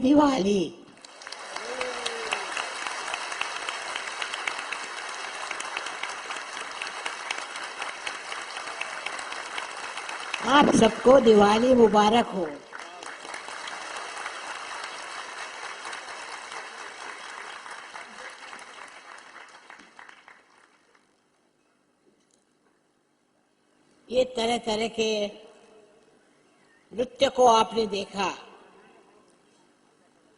दिवाली। आप सबको दिवाली मुबारक हो। ये तरह तरह के नृत्य को आपने देखा।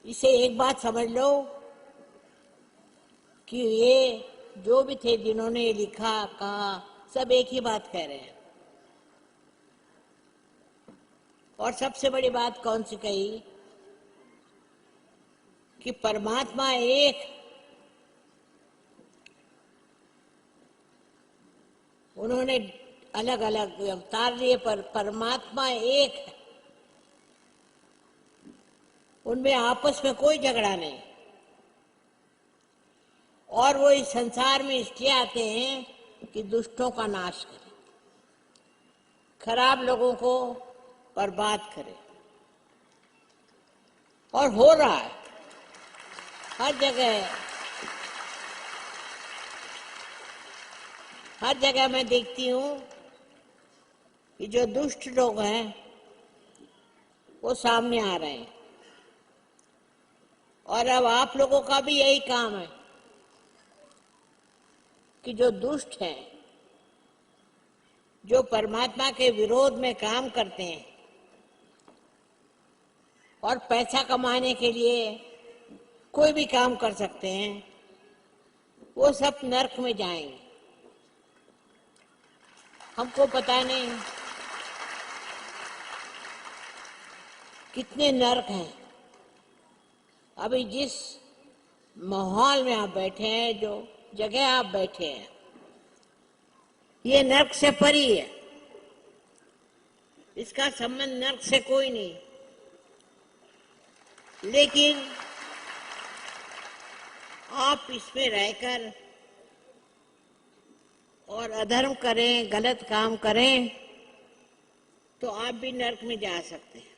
इसे एक बात समझ लो कि ये जो भी थे जिन्होंने लिखा कहा, सब एक ही बात कह रहे हैं। और सबसे बड़ी बात कौन सी कही कि परमात्मा एक, उन्होंने अलग अलग अवतार लिए पर परमात्मा एक है। उनमें आपस में कोई झगड़ा नहीं। और वो इस संसार में इसलिए आते हैं कि दुष्टों का नाश करें, खराब लोगों को बर्बाद करें। और हो रहा है हर जगह। हर जगह मैं देखती हूँ कि जो दुष्ट लोग हैं वो सामने आ रहे हैं। और अब आप लोगों का भी यही काम है कि जो दुष्ट हैं, जो परमात्मा के विरोध में काम करते हैं और पैसा कमाने के लिए कोई भी काम कर सकते हैं, वो सब नरक में जाएंगे। हमको पता नहीं कितने नरक हैं। अभी जिस माहौल में आप बैठे हैं, जो जगह आप बैठे हैं, ये नरक से परी है। इसका संबंध नरक से कोई नहीं। लेकिन आप इसमें रहकर और अधर्म करें, गलत काम करें, तो आप भी नरक में जा सकते हैं।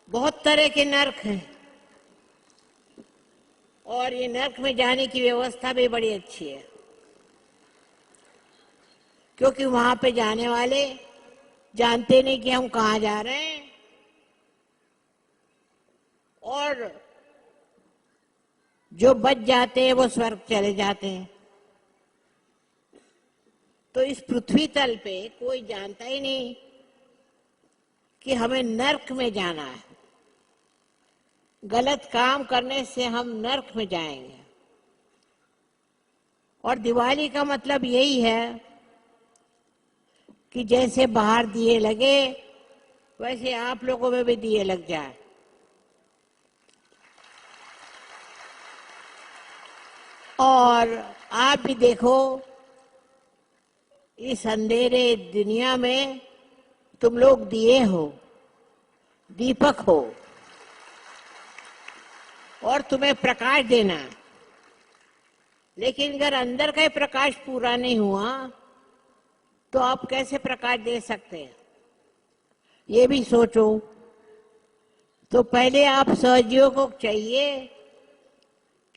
बहुत तरह के नरक हैं और ये नरक में जाने की व्यवस्था भी बड़ी अच्छी है, क्योंकि वहां पे जाने वाले जानते नहीं कि हम कहाँ जा रहे हैं। और जो बच जाते हैं वो स्वर्ग चले जाते हैं। तो इस पृथ्वी तल पे कोई जानता ही नहीं कि हमें नरक में जाना है। गलत काम करने से हम नरक में जाएंगे। और दिवाली का मतलब यही है कि जैसे बाहर दिए लगे, वैसे आप लोगों में भी दिए लग जाए। और आप भी देखो, इस अंधेरे दुनिया में तुम लोग दिए हो, दीपक हो, और तुम्हें प्रकाश देना है। लेकिन अगर अंदर का प्रकाश पूरा नहीं हुआ तो आप कैसे प्रकाश दे सकते हैं, ये भी सोचो। तो पहले आप सहयोग को चाहिए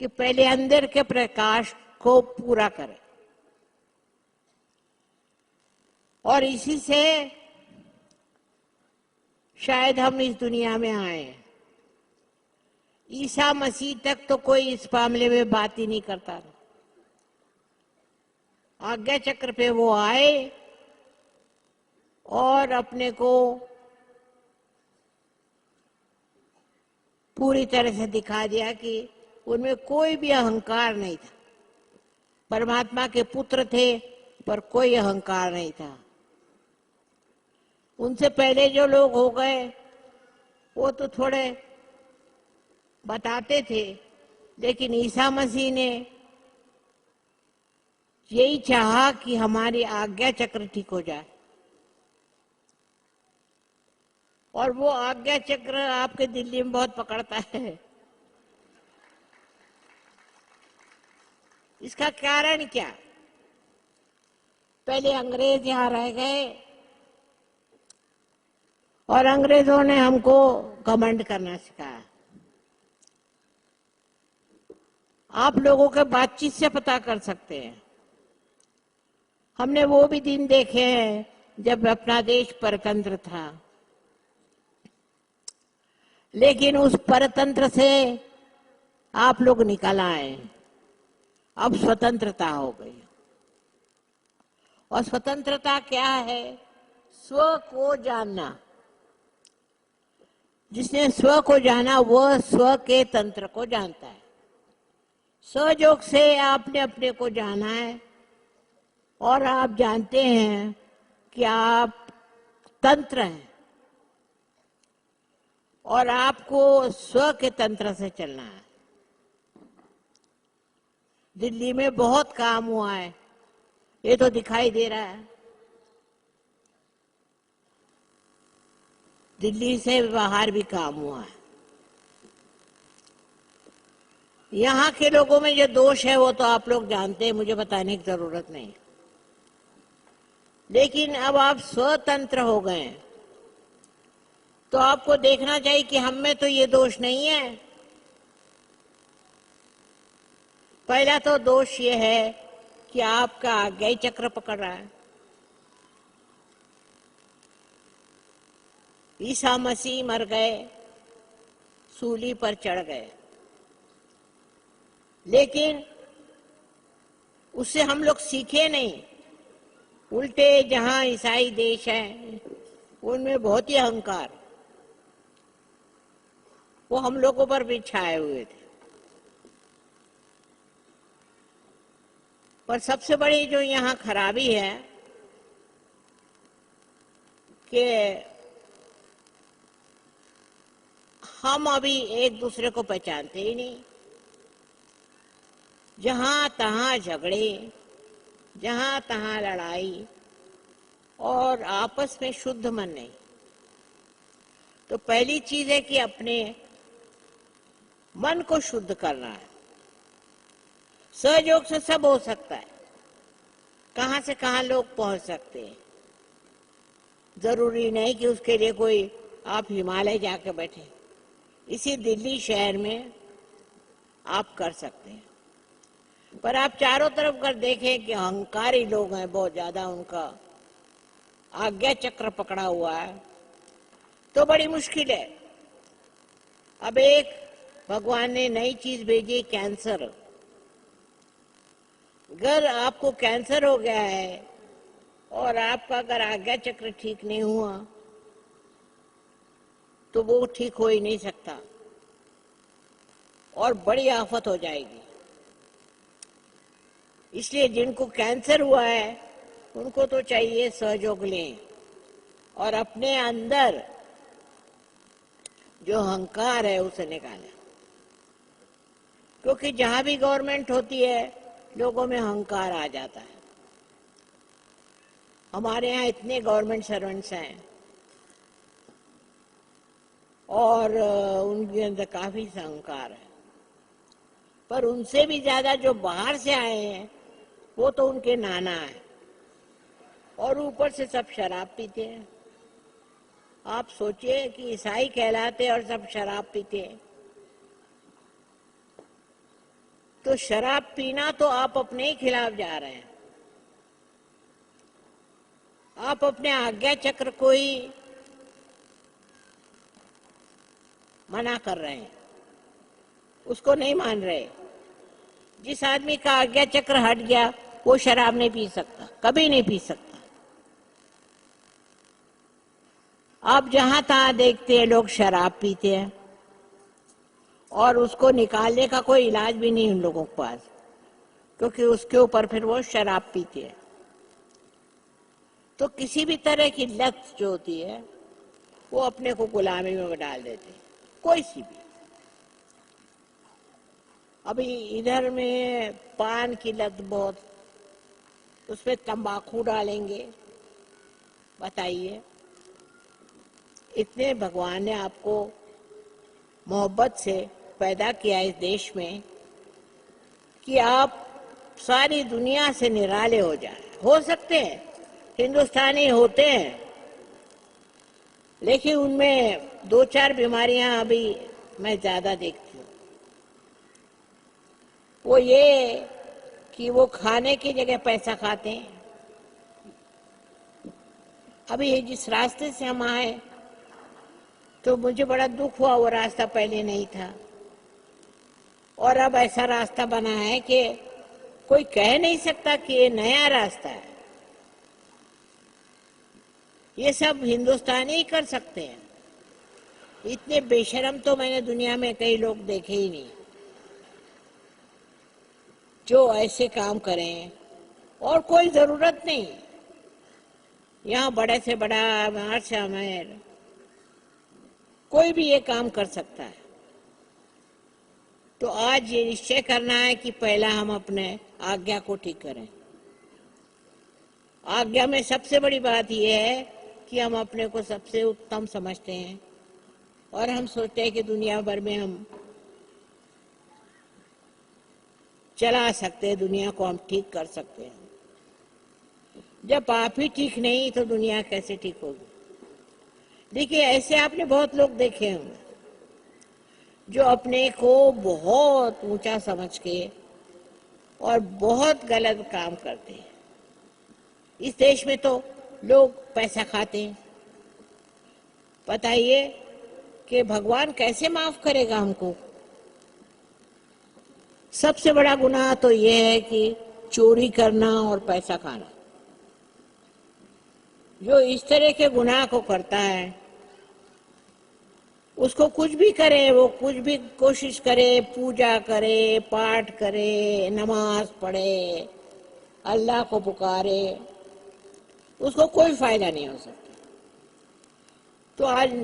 कि पहले अंदर के प्रकाश को पूरा करें। और इसी से शायद हम इस दुनिया में आए। ईसा मसीह तक तो कोई इस मामले में बात ही नहीं करता था। आज्ञा चक्र पे वो आए और अपने को पूरी तरह से दिखा दिया कि उनमें कोई भी अहंकार नहीं था। परमात्मा के पुत्र थे पर कोई अहंकार नहीं था। उनसे पहले जो लोग हो गए वो तो थोड़े बताते थे, लेकिन ईसा मसीह ने यही चाहा कि हमारी आज्ञा चक्र ठीक हो जाए। और वो आज्ञा चक्र आपके दिल्ली में बहुत पकड़ता है। इसका कारण क्या? पहले अंग्रेज यहाँ रह गए और अंग्रेजों ने हमको घमंड करना सिखाया। आप लोगों के बातचीत से पता कर सकते हैं। हमने वो भी दिन देखे हैं जब अपना देश परतंत्र था, लेकिन उस परतंत्र से आप लोग निकल आए। अब स्वतंत्रता हो गई। और स्वतंत्रता क्या है? स्व को जानना। जिसने स्व को जाना वह स्व के तंत्र को जानता है। सहयोग से आपने अपने को जाना है और आप जानते हैं कि आप तंत्र हैं और आपको स्व के तंत्र से चलना है। दिल्ली में बहुत काम हुआ है, ये तो दिखाई दे रहा है। दिल्ली से बाहर भी काम हुआ है। यहाँ के लोगों में जो दोष है वो तो आप लोग जानते हैं, मुझे बताने की जरूरत नहीं। लेकिन अब आप स्वतंत्र हो गए हैं तो आपको देखना चाहिए कि हम में तो ये दोष नहीं है। पहला तो दोष ये है कि आपका आज्ञा चक्र पकड़ रहा है। ईसा मसीह मर गए, सूली पर चढ़ गए, लेकिन उससे हम लोग सीखे नहीं। उल्टे जहां ईसाई देश है उनमें बहुत ही अहंकार, वो हम लोगों पर भी छाए हुए थे। पर सबसे बड़ी जो यहाँ खराबी है कि हम अभी एक दूसरे को पहचानते ही नहीं। जहां तहां झगड़े, जहां तहां लड़ाई और आपस में शुद्ध मन नहीं। तो पहली चीज है कि अपने मन को शुद्ध करना है। सहयोग से सब हो सकता है। कहां से कहां लोग पहुंच सकते हैं। जरूरी नहीं कि उसके लिए कोई आप हिमालय जाके बैठे। इसी दिल्ली शहर में आप कर सकते हैं। पर आप चारों तरफ कर देखें कि अहंकारी लोग हैं बहुत ज्यादा, उनका आज्ञा चक्र पकड़ा हुआ है, तो बड़ी मुश्किल है। अब एक भगवान ने नई चीज भेजी, कैंसर। अगर आपको कैंसर हो गया है और आपका अगर आज्ञा चक्र ठीक नहीं हुआ तो वो ठीक हो ही नहीं सकता और बड़ी आफत हो जाएगी। इसलिए जिनको कैंसर हुआ है उनको तो चाहिए सहयोग लें और अपने अंदर जो अहंकार है उसे निकालें। क्योंकि जहां भी गवर्नमेंट होती है लोगों में अहंकार आ जाता है। हमारे यहाँ इतने गवर्नमेंट सर्वेंट्स हैं और उनके अंदर काफी अहंकार है। पर उनसे भी ज्यादा जो बाहर से आए हैं वो तो उनके नाना है और ऊपर से सब शराब पीते हैं। आप सोचिए कि ईसाई कहलाते और सब शराब पीते हैं। तो शराब पीना तो आप अपने ही खिलाफ जा रहे हैं। आप अपने आज्ञा चक्र को ही मना कर रहे हैं, उसको नहीं मान रहे। जिस आदमी का आज्ञा चक्र हट गया वो शराब नहीं पी सकता, कभी नहीं पी सकता। आप जहां तहां देखते हैं लोग शराब पीते हैं और उसको निकालने का कोई इलाज भी नहीं उन लोगों के पास, क्योंकि उसके ऊपर फिर वो शराब पीते हैं। तो किसी भी तरह की लत जो होती है वो अपने को गुलामी में डाल देते हैं, कोई सी भी। अभी इधर में पान की लत बहुत, उसमें तंबाकू डालेंगे, बताइए। इतने भगवान ने आपको मोहब्बत से पैदा किया इस देश में कि आप सारी दुनिया से निराले हो जाए। हो सकते हैं, हिंदुस्तानी होते हैं, लेकिन उनमें दो चार बीमारियां अभी मैं ज्यादा देखती हूँ। वो ये कि वो खाने की जगह पैसा खाते हैं। अभी जिस रास्ते से हम आए तो मुझे बड़ा दुख हुआ, वो रास्ता पहले नहीं था और अब ऐसा रास्ता बना है कि कोई कह नहीं सकता कि ये नया रास्ता है। ये सब हिंदुस्तानी ही कर सकते हैं। इतने बेशरम तो मैंने दुनिया में कई लोग देखे ही नहीं जो ऐसे काम करें, और कोई जरूरत नहीं। यहाँ बड़े से बड़ा अमीर से अमीर कोई भी ये काम कर सकता है। तो आज ये निश्चय करना है कि पहला हम अपने आज्ञा को ठीक करें। आज्ञा में सबसे बड़ी बात यह है कि हम अपने को सबसे उत्तम समझते हैं और हम सोचते हैं कि दुनिया भर में हम चला सकते हैं, दुनिया को हम ठीक कर सकते हैं। जब आप ही ठीक नहीं तो दुनिया कैसे ठीक होगी? देखिए, ऐसे आपने बहुत लोग देखे होंगे जो अपने को बहुत ऊंचा समझ के और बहुत गलत काम करते हैं। इस देश में तो लोग पैसा खाते हैं। बताइए कि भगवान कैसे माफ करेगा हमको? सबसे बड़ा गुनाह तो यह है कि चोरी करना और पैसा खाना। जो इस तरह के गुनाह को करता है उसको कुछ भी करे, वो कुछ भी कोशिश करे, पूजा करे, पाठ करे, नमाज पढ़े, अल्लाह को पुकारे, उसको कोई फायदा नहीं हो सकता। तो आज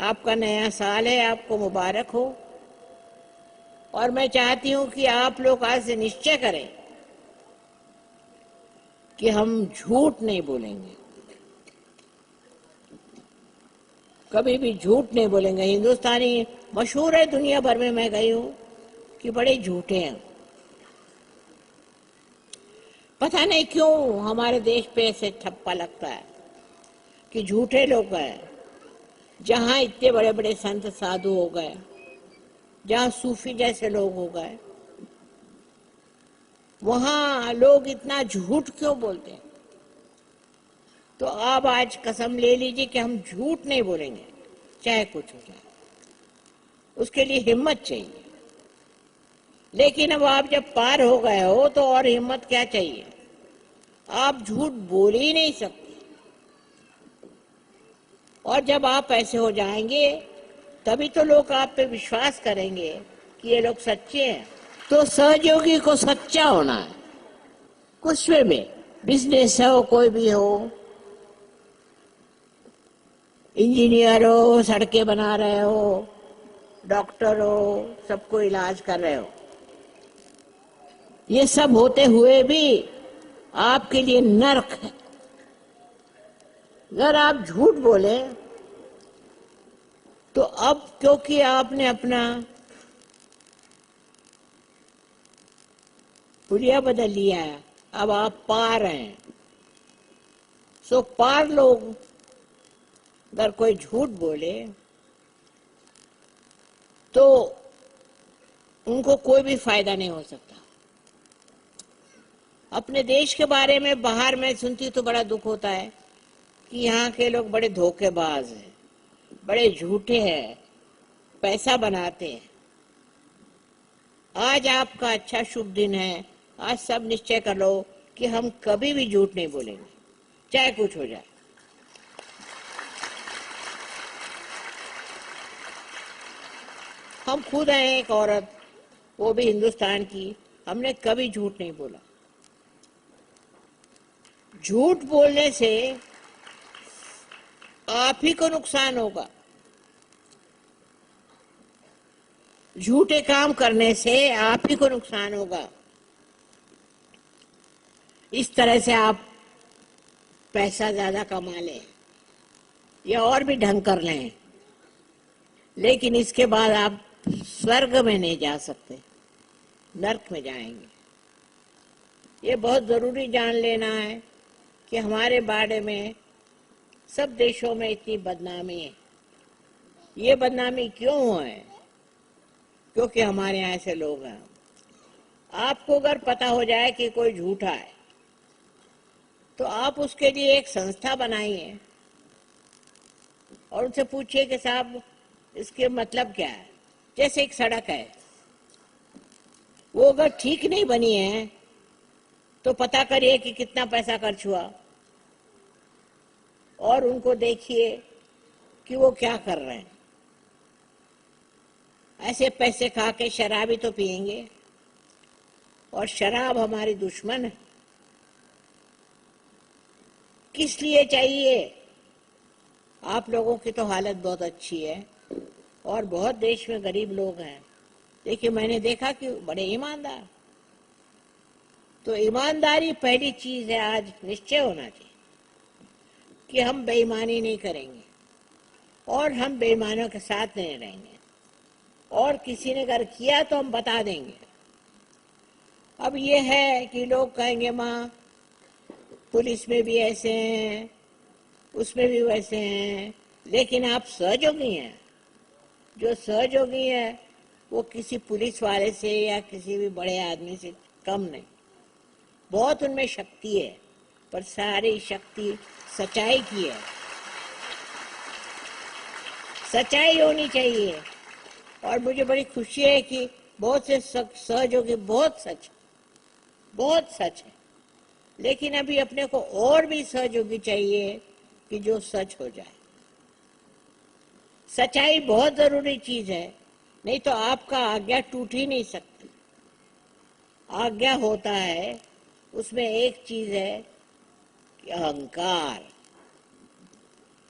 आपका नया साल है, आपको मुबारक हो। और मैं चाहती हूं कि आप लोग आज से निश्चय करें कि हम झूठ नहीं बोलेंगे, कभी भी झूठ नहीं बोलेंगे। हिंदुस्तानी मशहूर है दुनिया भर में, मैं गई हूं कि बड़े झूठे हैं। पता नहीं क्यों हमारे देश पे ऐसे ठप्पा लगता है कि झूठे लोग हैं। जहां इतने बड़े बड़े संत साधु हो गए, जहां सूफी जैसे लोग हो गए, वहां लोग इतना झूठ क्यों बोलते हैं? तो आप आज कसम ले लीजिए कि हम झूठ नहीं बोलेंगे, चाहे कुछ हो जाए। उसके लिए हिम्मत चाहिए। लेकिन अब आप जब पार हो गए हो तो और हिम्मत क्या चाहिए? आप झूठ बोल ही नहीं सकते। और जब आप ऐसे हो जाएंगे तभी तो लोग आप पे विश्वास करेंगे कि ये लोग सच्चे हैं। तो सहयोगी को सच्चा होना है, कुछ भी, बिजनेस हो, कोई भी हो, इंजीनियर हो, सड़कें बना रहे हो, डॉक्टर हो, सबको इलाज कर रहे हो, ये सब होते हुए भी आपके लिए नर्क है। अगर आप झूठ बोले तो अब क्योंकि आपने अपना हुलिया बदल लिया है, अब आप पार हैं। सो पार लोग अगर कोई झूठ बोले तो उनको कोई भी फायदा नहीं हो सकता। अपने देश के बारे में बाहर में सुनती तो बड़ा दुख होता है कि यहाँ के लोग बड़े धोखेबाज हैं, बड़े झूठे हैं, पैसा बनाते हैं। आज आपका अच्छा शुभ दिन है। आज सब निश्चय कर लो कि हम कभी भी झूठ नहीं बोलेंगे, चाहे कुछ हो जाए। हम खुद हैं एक औरत, वो भी हिंदुस्तान की, हमने कभी झूठ नहीं बोला। झूठ बोलने से आप ही को नुकसान होगा। झूठे काम करने से आप ही को नुकसान होगा। इस तरह से आप पैसा ज्यादा कमा लें या और भी ढंग कर लें, लेकिन इसके बाद आप स्वर्ग में नहीं जा सकते, नरक में जाएंगे। ये बहुत जरूरी जान लेना है कि हमारे बारे में सब देशों में इतनी बदनामी है। ये बदनामी क्यों है? क्योंकि हमारे यहाँ ऐसे लोग हैं। आपको अगर पता हो जाए कि कोई झूठा है तो आप उसके लिए एक संस्था बनाइए और उनसे पूछिए कि साहब इसके मतलब क्या है। जैसे एक सड़क है, वो अगर ठीक नहीं बनी है तो पता करिए कि कितना पैसा खर्च हुआ और उनको देखिए कि वो क्या कर रहे हैं। ऐसे पैसे खा के शराब ही तो पिएंगे, और शराब हमारी दुश्मन है। किस लिए चाहिए? आप लोगों की तो हालत बहुत अच्छी है और बहुत देश में गरीब लोग हैं, लेकिन मैंने देखा कि बड़े ईमानदार। तो ईमानदारी पहली चीज है। आज निश्चय होना चाहिए कि हम बेईमानी नहीं करेंगे और हम बेईमानों के साथ नहीं रहेंगे, और किसी ने अगर किया तो हम बता देंगे। अब ये है कि लोग कहेंगे माँ पुलिस में भी ऐसे हैं, उसमें भी वैसे हैं, लेकिन आप सहयोगी हैं। जो सहयोगी है वो किसी पुलिस वाले से या किसी भी बड़े आदमी से कम नहीं। बहुत उनमें शक्ति है, पर सारी शक्ति सच्चाई की है। सच्चाई होनी चाहिए। और मुझे बड़ी खुशी है कि बहुत से सहयोगी बहुत सच है, लेकिन अभी अपने को और भी सहयोगी चाहिए कि जो सच हो जाए। सच्चाई बहुत जरूरी चीज है, नहीं तो आपका आज्ञा टूट ही नहीं सकती। आज्ञा होता है, उसमें एक चीज है कि अहंकार।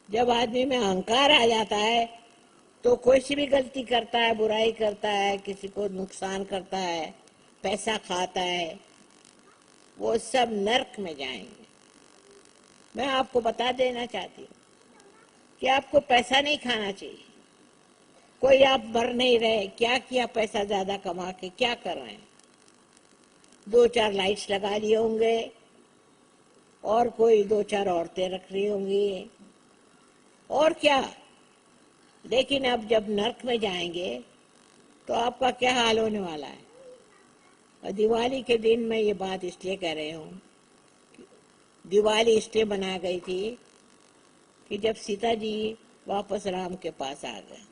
जब आदमी में अहंकार आ जाता है तो कोई सी भी गलती करता है, बुराई करता है, किसी को नुकसान करता है, पैसा खाता है, वो सब नर्क में जाएंगे। मैं आपको बता देना चाहती हूँ कि आपको पैसा नहीं खाना चाहिए। कोई आप मर नहीं रहे, क्या किया पैसा ज्यादा कमा के, क्या कर रहे हैं? 2-4 लाइट्स लगा लिए होंगे और कोई 2-4 औरतें रख रही होंगी, और क्या। लेकिन अब जब नर्क में जाएंगे तो आपका क्या हाल होने वाला है? और दिवाली के दिन मैं ये बात इसलिए कह रही हूँ, दिवाली इसलिए बनाई गई थी कि जब सीता जी वापस राम के पास आ गए।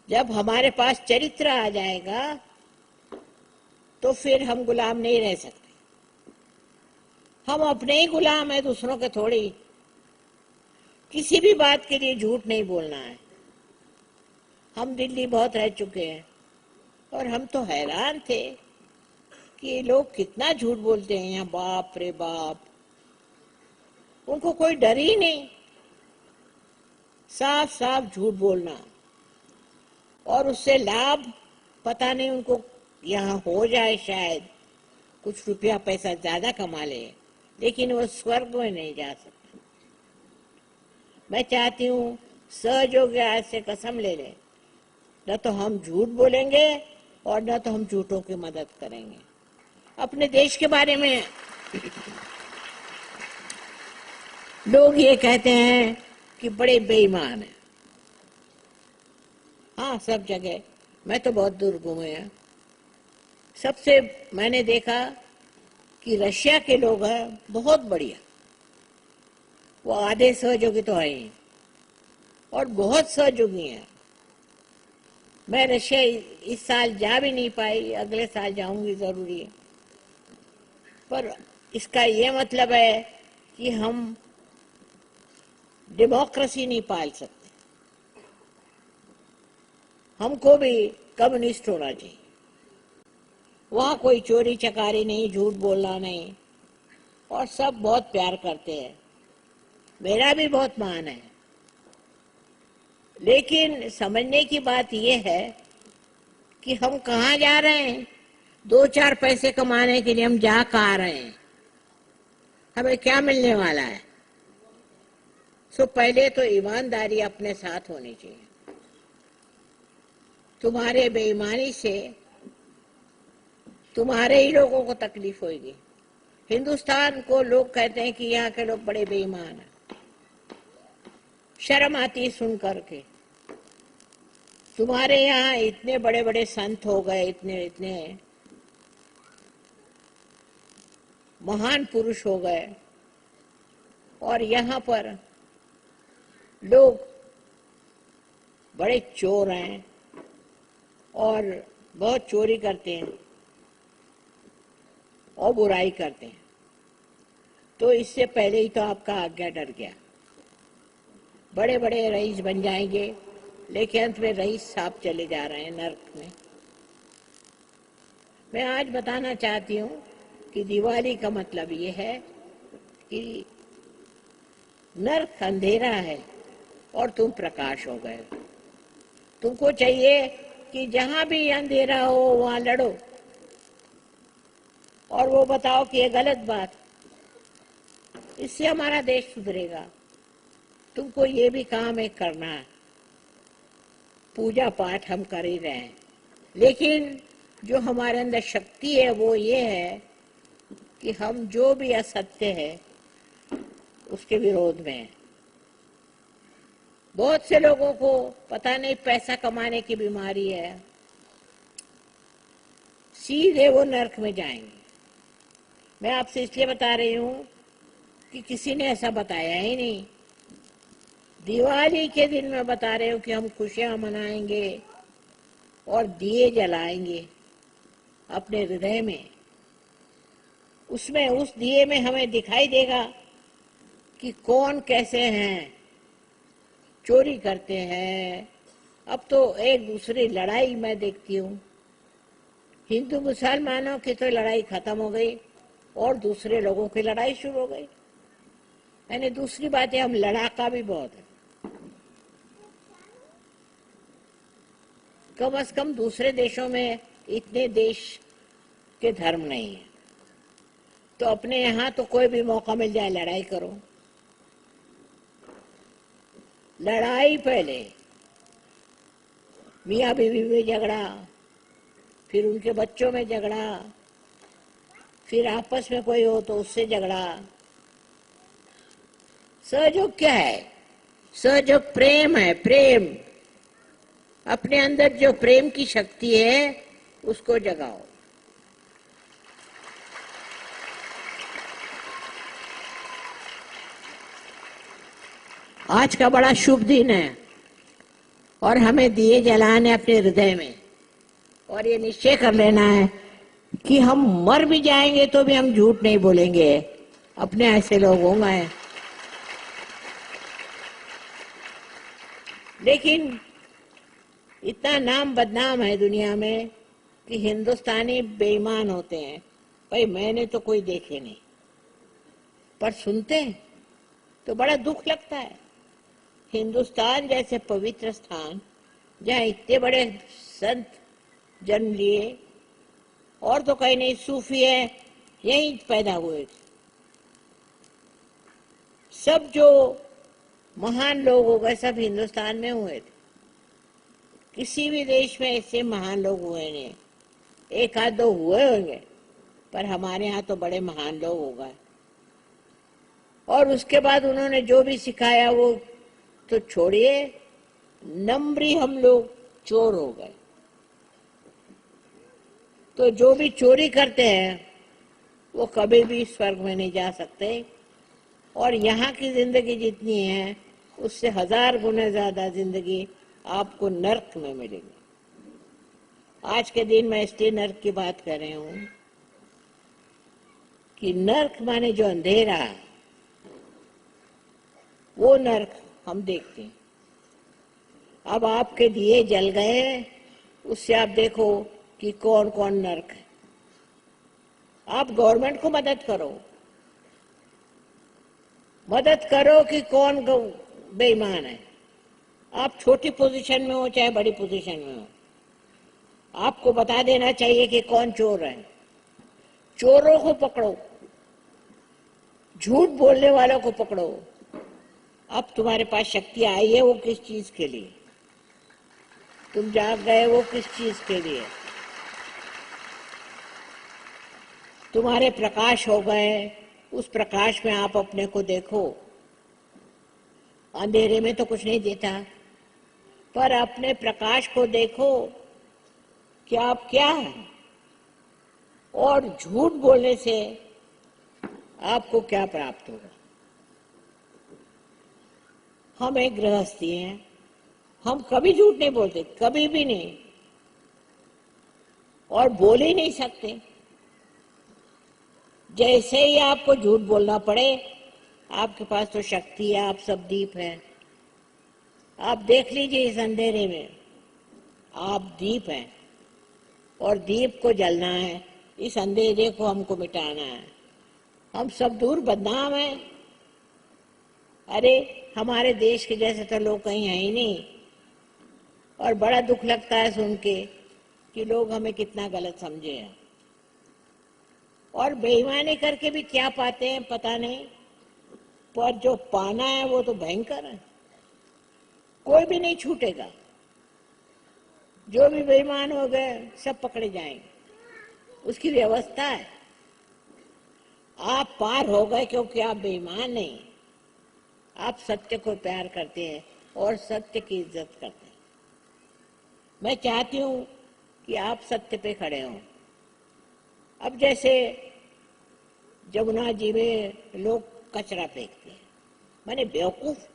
जब हमारे पास चरित्र आ जाएगा तो फिर हम गुलाम नहीं रह सकते। हम अपने ही गुलाम हैं, दूसरों के थोड़ी। किसी भी बात के लिए झूठ नहीं बोलना है। हम दिल्ली बहुत रह चुके हैं और हम तो हैरान थे कि लोग कितना झूठ बोलते हैं यहाँ। बाप रे बाप, उनको कोई डर ही नहीं। साफ साफ झूठ बोलना, और उससे लाभ पता नहीं उनको यहाँ हो जाए, शायद कुछ रुपया पैसा ज्यादा कमा ले, लेकिन वो स्वर्ग में नहीं जा सकते। मैं चाहती हूँ सहयोग आज से कसम ले ले, न तो हम झूठ बोलेंगे और न तो हम झूठों की मदद करेंगे। अपने देश के बारे में लोग ये कहते हैं कि बड़े बेईमान हैं। हाँ, सब जगह। मैं तो बहुत दूर घूमे हैं। सबसे मैंने देखा कि रशिया के लोग हैं बहुत बढ़िया। वो आधे सहयोगी तो है ही, और बहुत सहयोगी हैं। मैं रशिया इस साल जा भी नहीं पाई, अगले साल जाऊंगी जरूरी है। पर इसका ये मतलब है कि हम डेमोक्रेसी नहीं पाल सकते। हमको भी कम्युनिस्ट होना चाहिए। वहाँ कोई चोरी चकारी नहीं, झूठ बोलना नहीं, और सब बहुत प्यार करते हैं। मेरा भी बहुत मान है, लेकिन समझने की बात यह है कि हम कहाँ जा रहे हैं। 2-4 पैसे कमाने के लिए हम जा कहाँ रहे हैं? हमें क्या मिलने वाला है? सो पहले तो ईमानदारी अपने साथ होनी चाहिए। तुम्हारे बेईमानी से तुम्हारे ही लोगों को तकलीफ होगी। हिंदुस्तान को लोग कहते हैं कि यहाँ के लोग बड़े बेईमान हैं। शर्म आती है सुन करके। तुम्हारे यहाँ इतने बड़े बड़े संत हो गए, इतने इतने महान पुरुष हो गए, और यहाँ पर लोग बड़े चोर हैं और बहुत चोरी करते हैं और बुराई करते हैं। तो इससे पहले ही तो आपका आज्ञा डर गया। बड़े बड़े रईस बन जाएंगे, लेकिन अंत में रईस साहब चले जा रहे हैं नर्क में। मैं आज बताना चाहती हूँ कि दिवाली का मतलब ये है कि नर्क अंधेरा है और तुम प्रकाश हो गए। तुमको चाहिए कि जहां भी अंधेरा हो वहां लड़ो और वो बताओ कि ये गलत बात, इससे हमारा देश सुधरेगा। तुमको ये भी काम है करना है। पूजा पाठ हम कर ही रहे हैं, लेकिन जो हमारे अंदर शक्ति है वो ये है कि हम जो भी असत्य है उसके विरोध में हैं। बहुत से लोगों को पता नहीं पैसा कमाने की बीमारी है, सीधे वो नर्क में जाएंगे। मैं आपसे इसलिए बता रही हूँ कि किसी ने ऐसा बताया ही नहीं। दिवाली के दिन मैं बता रही हूँ कि हम खुशियां मनाएंगे और दिए जलाएंगे अपने हृदय में। उसमें, उस दिए में हमें दिखाई देगा कि कौन कैसे हैं, चोरी करते हैं। अब तो एक दूसरी लड़ाई मैं देखती हूँ, हिंदू मुसलमानों की तो लड़ाई खत्म हो गई और दूसरे लोगों की लड़ाई शुरू हो गई। यानी दूसरी बात है, हम लड़ाका भी बहुत है। कम से कम दूसरे देशों में इतने देश के धर्म नहीं है, तो अपने यहाँ तो कोई भी मौका मिल जाए लड़ाई करो। लड़ाई पहले मियाँ बीवी में झगड़ा, फिर उनके बच्चों में झगड़ा, फिर आपस में कोई हो तो उससे झगड़ा। सहयोग क्या है? सहयोग प्रेम है। प्रेम, अपने अंदर जो प्रेम की शक्ति है उसको जगाओ। आज का बड़ा शुभ दिन है और हमें दिए जलाने अपने हृदय में, और ये निश्चय कर लेना है कि हम मर भी जाएंगे तो भी हम झूठ नहीं बोलेंगे। अपने ऐसे लोग होंगे, लेकिन इतना नाम बदनाम है दुनिया में कि हिंदुस्तानी बेईमान होते हैं। भाई मैंने तो कोई देखे नहीं, पर सुनते हैं तो बड़ा दुख लगता है। हिंदुस्तान जैसे पवित्र स्थान, जहाँ इतने बड़े संत जन्म लिए, और तो कहीं नहीं, सूफी है, यहीं पैदा हुए। सब जो महान लोग हो गए सब हिंदुस्तान में हुए थे। किसी भी देश में ऐसे महान लोग हुए नहीं। एक आध दो हुए होंगे, पर हमारे यहाँ तो बड़े महान लोग हो गए। और उसके बाद उन्होंने जो भी सिखाया वो तो छोड़िए, नम्री हम लोग चोर हो गए। तो जो भी चोरी करते हैं वो कभी भी स्वर्ग में नहीं जा सकते, और यहाँ की जिंदगी जितनी है उससे 1000 गुना ज्यादा जिंदगी आपको नर्क में मिलेगी। आज के दिन मैं इसलिए नर्क की बात कर रही हूँ कि नर्क माने जो अंधेरा, वो नर्क हम देखते हैं। अब आपके दिए जल गए, उससे आप देखो कि कौन कौन नर्क है। आप गवर्नमेंट को मदद करो, मदद करो कि कौन बेईमान है। आप छोटी पोजीशन में हो चाहे बड़ी पोजीशन में हो, आपको बता देना चाहिए कि कौन चोर है। चोरों को पकड़ो, झूठ बोलने वालों को पकड़ो। अब तुम्हारे पास शक्ति आई है, वो किस चीज के लिए? तुम जाग गए, वो किस चीज के लिए? तुम्हारे प्रकाश हो गए, उस प्रकाश में आप अपने को देखो। अंधेरे में तो कुछ नहीं देता, पर अपने प्रकाश को देखो कि आप क्या हैं और झूठ बोलने से आपको क्या प्राप्त होगा। हम एक गृहस्थी हैं, हम कभी झूठ नहीं बोलते, कभी भी नहीं, और बोल ही नहीं सकते। जैसे ही आपको झूठ बोलना पड़े, आपके पास तो शक्ति है, आप सब दीप हैं। आप देख लीजिए इस अंधेरे में, आप दीप हैं और दीप को जलना है, इस अंधेरे को हमको मिटाना है। हम सब दूर बदनाम हैं। अरे हमारे देश के जैसे तो लोग कहीं हैं ही नहीं, और बड़ा दुख लगता है सुन के कि लोग हमें कितना गलत समझे हैं, और बेईमानी करके भी क्या पाते हैं पता नहीं, पर जो पाना है वो तो भयंकर है। कोई भी नहीं छूटेगा, जो भी बेईमान हो गए सब पकड़े जाएंगे, उसकी व्यवस्था है। आप पार हो गए क्योंकि आप बेईमान नहीं, आप सत्य को प्यार करते हैं और सत्य की इज्जत करते हैं। मैं चाहती हूं कि आप सत्य पे खड़े हों। अब जैसे जमुना जी में लोग कचरा फेंकते हैं, माने बेवकूफ।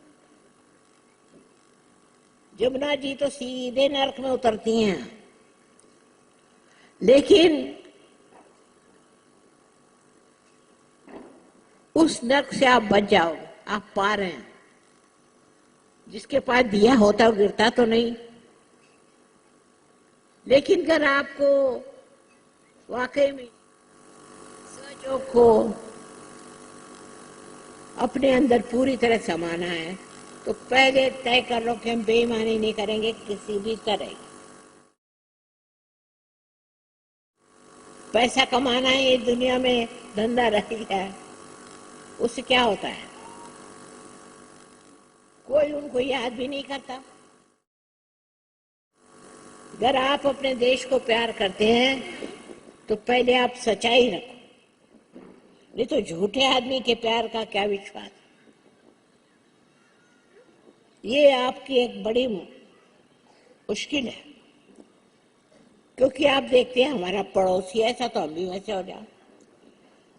जमुना जी तो सीधे नरक में उतरती हैं, लेकिन उस नरक से आप बच जाओ, आप पार हैं। जिसके पास दिया होता वो गिरता तो नहीं, लेकिन अगर आपको वाकई में सहयोग को अपने अंदर पूरी तरह समाना है, तो पहले तय कर लो कि हम बेईमानी नहीं करेंगे किसी भी तरह। पैसा कमाना है, ये दुनिया में धंधा रह गया है, उससे क्या होता है? कोई उनको याद भी नहीं करता। अगर आप अपने देश को प्यार करते हैं तो पहले आप सच्चाई रखो, नहीं तो झूठे आदमी के प्यार का क्या विश्वास। ये आपकी एक बड़ी मुश्किल है, क्योंकि आप देखते हैं हमारा पड़ोसी ऐसा तो हम भी वैसे हो जाए,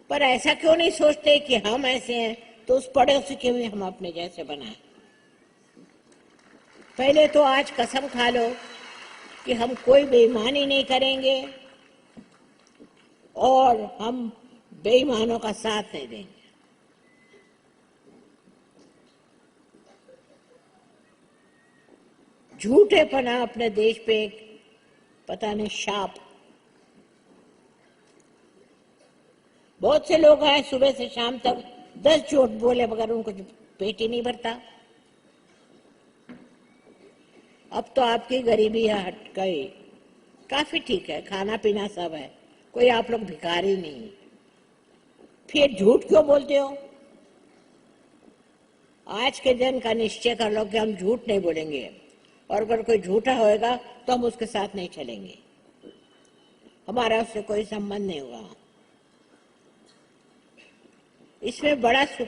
पर ऐसा क्यों नहीं सोचते कि हम ऐसे हैं तो उस पड़ोसी के भी हम अपने जैसे बनाएं। पहले तो आज कसम खा लो कि हम कोई बेईमानी नहीं करेंगे और हम बेईमानों का साथ नहीं देंगे। झूठेपना अपने देश पे एक पता नहीं शाप। बहुत से लोग आए सुबह से शाम तक 10 झूठ बोले मगर उनको पेट ही नहीं भरता। अब तो आपकी गरीबी हट गई, काफी ठीक है, खाना पीना सब है, कोई आप लोग भिखारी नहीं। फिर झूठ क्यों बोलते हो? आज के दिन का निश्चय कर लो कि हम झूठ नहीं बोलेंगे, और अगर कोई झूठा होएगा तो हम उसके साथ नहीं चलेंगे, हमारा उससे कोई संबंध नहीं होगा। इसमें बड़ा सुख,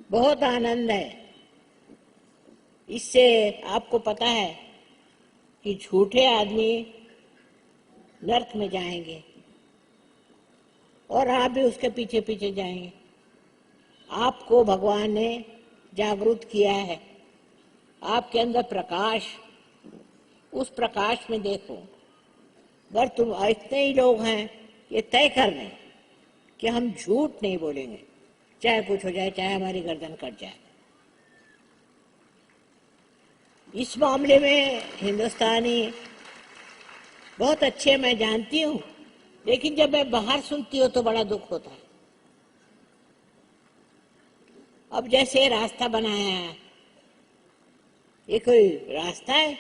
बहुत आनंद है। इससे आपको पता है कि झूठे आदमी नरक में जाएंगे और आप भी उसके पीछे पीछे जाएंगे। आपको भगवान ने जागरूक किया है, आपके अंदर प्रकाश, उस प्रकाश में देखो। अगर तुम इतने ही लोग हैं ये तय कर लें कि हम झूठ नहीं बोलेंगे, चाहे कुछ हो जाए, चाहे हमारी गर्दन कट जाए। इस मामले में हिंदुस्तानी बहुत अच्छे मैं जानती हूँ, लेकिन जब मैं बाहर सुनती हूँ तो बड़ा दुख होता है। अब जैसे रास्ता बनाया है, ये कोई रास्ता है?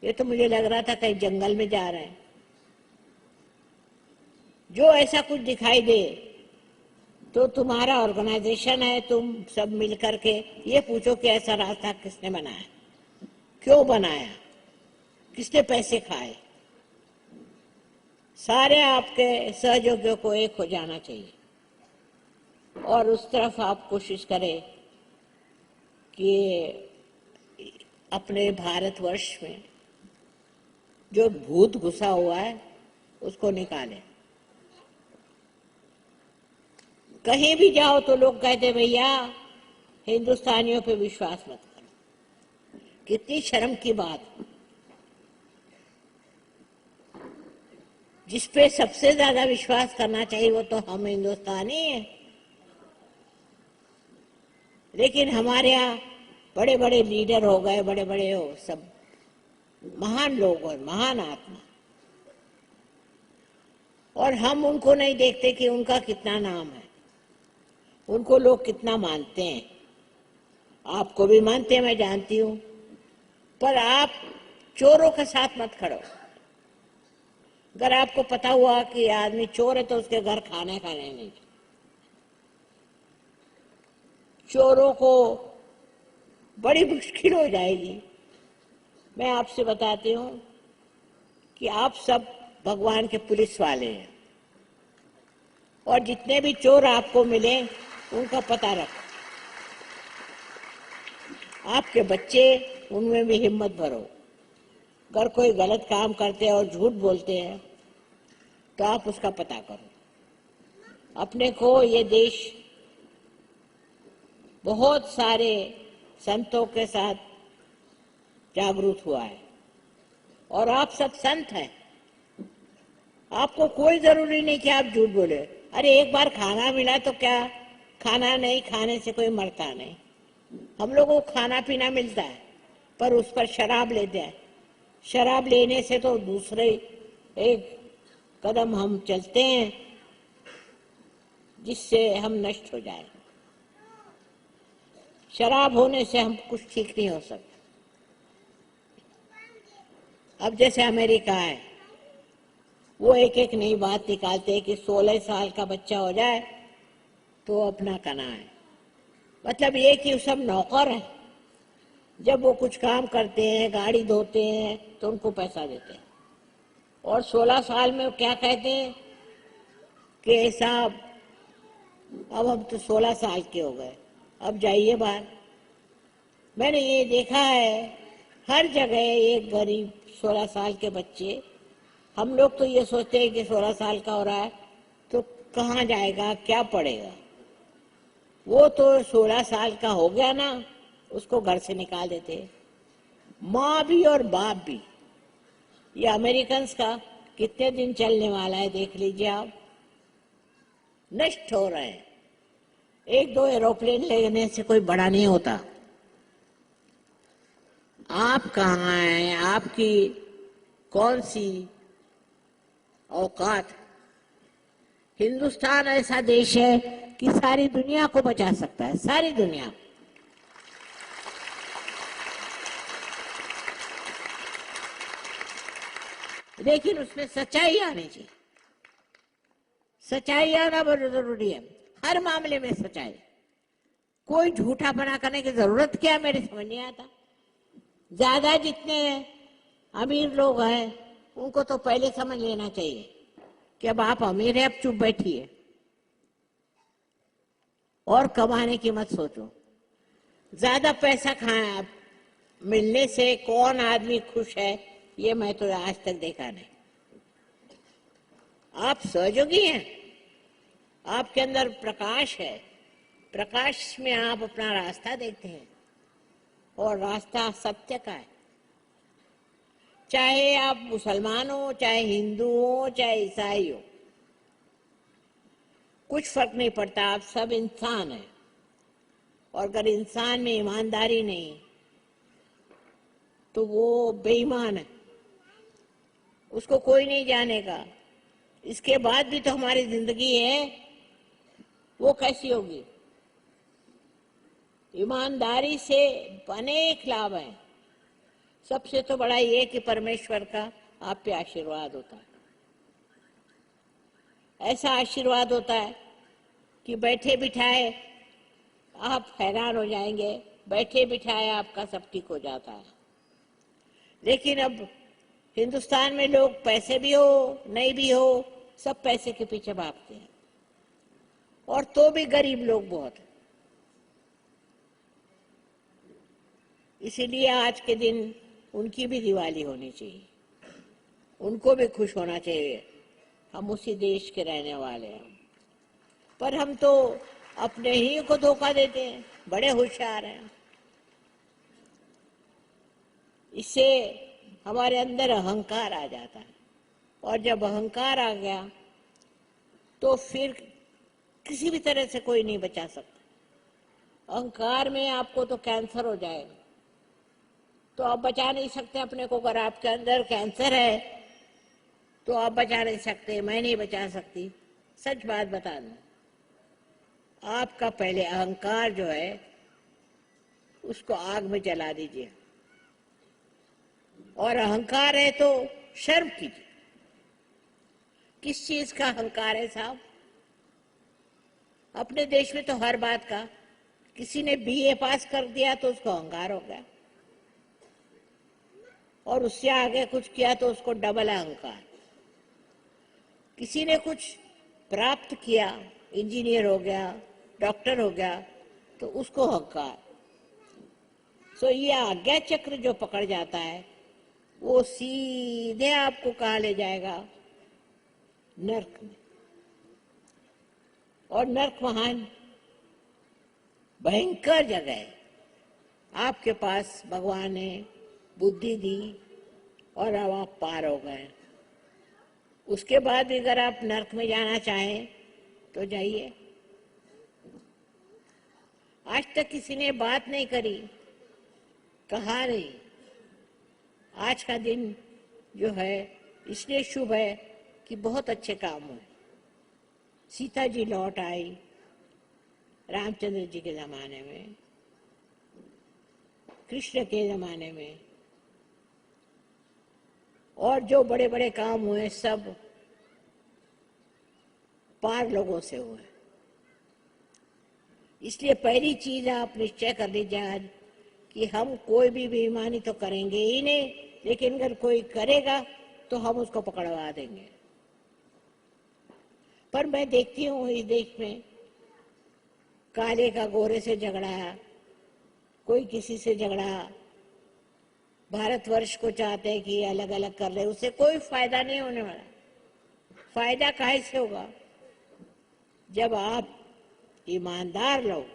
ये तो मुझे लग रहा था कहीं जंगल में जा रहे हैं। जो ऐसा कुछ दिखाई दे तो तुम्हारा ऑर्गेनाइजेशन है, तुम सब मिल करके ये पूछो कि ऐसा रास्ता किसने बनाया, क्यों बनाया, किसने पैसे खाए। सारे आपके सहयोगियों को एक हो जाना चाहिए और उस तरफ आप कोशिश करें कि अपने भारतवर्ष में जो भूत घुसा हुआ है उसको निकाले। कहीं भी जाओ तो लोग कहते भैया हिंदुस्तानियों पे विश्वास मत करो। कितनी शर्म की बात। जिस पे सबसे ज्यादा विश्वास करना चाहिए वो तो हम हिंदुस्तानी हैं। लेकिन हमारे यहाँ बड़े बड़े लीडर हो गए, बड़े बड़े हो, सब महान लोग और महान आत्मा, और हम उनको नहीं देखते कि उनका कितना नाम है, उनको लोग कितना मानते हैं। आपको भी मानते हैं, मैं जानती हूं, पर आप चोरों के साथ मत खड़ो। अगर आपको पता हुआ कि आदमी चोर है तो उसके घर खाने नहीं। चोरों को बड़ी मुश्किल हो जाएगी। मैं आपसे बताती हूँ कि आप सब भगवान के पुलिस वाले हैं, और जितने भी चोर आपको मिले उनका पता रखो। आपके बच्चे, उनमें भी हिम्मत भरो। अगर कोई गलत काम करते हैं और झूठ बोलते हैं तो आप उसका पता करो। अपने को ये देश बहुत सारे संतों के साथ जागरूक हुआ है, और आप सब संत हैं। आपको कोई जरूरी नहीं कि आप झूठ बोले। अरे एक बार खाना मिला तो क्या, खाना नहीं खाने से कोई मरता नहीं। हम लोगों को खाना पीना मिलता है, पर उस पर शराब लेते हैं। शराब लेने से तो दूसरे एक कदम हम चलते हैं जिससे हम नष्ट हो जाए। शराब होने से हम कुछ ठीक नहीं हो सकता। अब जैसे अमेरिका है, वो एक एक नई बात निकालते हैं कि 16 साल का बच्चा हो जाए तो अपना कना है। मतलब ये कि सब नौकर है। जब वो कुछ काम करते हैं, गाड़ी धोते हैं, तो उनको पैसा देते हैं। और 16 साल में वो क्या कहते हैं कि साहब अब हम तो 16 साल के हो गए, अब जाइए बाहर। मैंने ये देखा है हर जगह, एक गरीब 16 साल के बच्चे। हम लोग तो ये सोचते हैं कि 16 साल का हो रहा है तो कहाँ जाएगा, क्या पढ़ेगा। वो तो 16 साल का हो गया ना, उसको घर से निकाल देते, माँ भी और बाप भी। ये अमेरिकन का कितने दिन चलने वाला है देख लीजिए आप। नष्ट हो रहे हैं। एक दो एरोप्लेन लेने से कोई बड़ा नहीं होता। आप कहाँ हैं, आपकी कौन सी औकात। हिंदुस्तान ऐसा देश है कि सारी दुनिया को बचा सकता है, सारी दुनिया। लेकिन उसमें सच्चाई आनी चाहिए। सच्चाई आना बहुत जरूरी है, हर मामले में सच्चाई। कोई झूठा बना करने की जरूरत क्या, मेरे समझ नहीं आता। ज्यादा जितने अमीर लोग हैं उनको तो पहले समझ लेना चाहिए कि अब आप अमीर हैं, अब चुप बैठिए और कमाने की मत सोचो। ज्यादा पैसा खाए मिलने से कौन आदमी खुश है, ये मैं तो आज तक देखा नहीं। आप सहयोगी हैं, आपके अंदर प्रकाश है, प्रकाश में आप अपना रास्ता देखते हैं, और रास्ता सत्य का है। चाहे आप मुसलमान हो, चाहे हिंदू हो, चाहे ईसाई हो, कुछ फर्क नहीं पड़ता, आप सब इंसान हैं। और अगर इंसान में ईमानदारी नहीं तो वो बेईमान है, उसको कोई नहीं जानेगा। इसके बाद भी तो हमारी जिंदगी है, वो कैसी होगी। ईमानदारी से अनेक लाभ हैं। सबसे तो बड़ा ये कि परमेश्वर का आप पे आशीर्वाद होता है। ऐसा आशीर्वाद होता है कि बैठे बिठाए आप हैरान हो जाएंगे, बैठे बिठाए आपका सब ठीक हो जाता है। लेकिन अब हिंदुस्तान में लोग पैसे भी हो नहीं भी हो, सब पैसे के पीछे भागते हैं, और तो भी गरीब लोग बहुत हैं। इसीलिए आज के दिन उनकी भी दिवाली होनी चाहिए, उनको भी खुश होना चाहिए। हम उसी देश के रहने वाले हैं, पर हम तो अपने ही को धोखा देते हैं, बड़े होशियार हैं। इससे हमारे अंदर अहंकार आ जाता है, और जब अहंकार आ गया तो फिर किसी भी तरह से कोई नहीं बचा सकता। अहंकार में आपको तो कैंसर हो जाएगा, तो आप बचा नहीं सकते अपने को। अगर आपके अंदर कैंसर है तो आप बचा नहीं सकते, मैं नहीं बचा सकती। सच बात बता दूं, आपका पहले अहंकार जो है उसको आग में जला दीजिए, और अहंकार है तो शर्म कीजिए। किस चीज का अहंकार है साहब? अपने देश में तो हर बात का, किसी ने बीए पास कर दिया तो उसको अहंकार हो गया, और उससे आगे कुछ किया तो उसको डबल अहंकार। किसी ने कुछ प्राप्त किया, इंजीनियर हो गया, डॉक्टर हो गया, तो उसको अहंकार। सो ये आज्ञा चक्र जो पकड़ जाता है वो सीधे आपको कहाँ ले जाएगा? नर्क में। और नर्क महान भयंकर जगह है। आपके पास भगवान ने बुद्धि दी और अब आप पार हो गए, उसके बाद भी अगर आप नर्क में जाना चाहें तो जाइए। आज तक किसी ने बात नहीं करी, कहा नहीं। आज का दिन जो है इसलिए शुभ है कि बहुत अच्छे काम हुए। सीता जी लौट आई रामचंद्र जी के जमाने में, कृष्ण के जमाने में, और जो बड़े बड़े काम हुए सब पार लोगों से हुए। इसलिए पहली चीज आप निश्चय कर लीजिए आज कि हम कोई भी बेईमानी तो करेंगे ही नहीं, लेकिन अगर कोई करेगा तो हम उसको पकड़वा देंगे। पर मैं देखती हूँ इस देश में काले का गोरे से झगड़ा, कोई किसी से झगड़ा। भारतवर्ष को चाहते हैं कि अलग अलग कर ले, उससे कोई फायदा नहीं होने वाला। फायदा काहे से होगा? जब आप ईमानदार लोग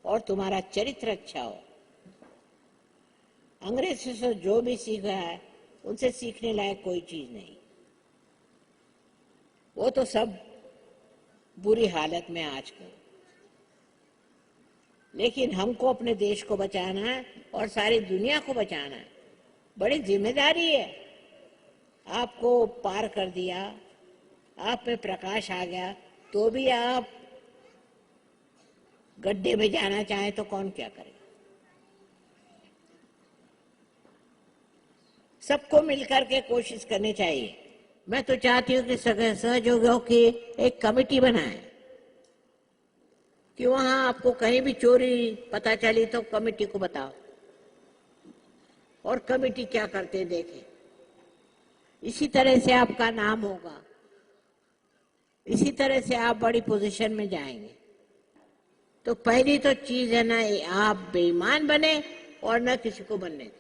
और तुम्हारा चरित्र अच्छा हो। अंग्रेजों से जो भी सीखा है उनसे सीखने लायक कोई चीज नहीं, वो तो सब बुरी हालत में आजकल। लेकिन हमको अपने देश को बचाना है और सारी दुनिया को बचाना है, बड़ी जिम्मेदारी है। आपको पार कर दिया, आप में प्रकाश आ गया, तो भी आप गड्ढे में जाना चाहें तो कौन क्या करेगा? सबको मिलकर के कोशिश करनी चाहिए। मैं तो चाहती हूँ कि सहयोगियों की एक कमेटी बनाए कि वहां आपको कहीं भी चोरी पता चली तो कमेटी को बताओ, और कमेटी क्या करते देखे। इसी तरह से आपका नाम होगा, इसी तरह से आप बड़ी पोजीशन में जाएंगे। तो पहली तो चीज है ना, आप बेईमान बने और न किसी को बनने दें।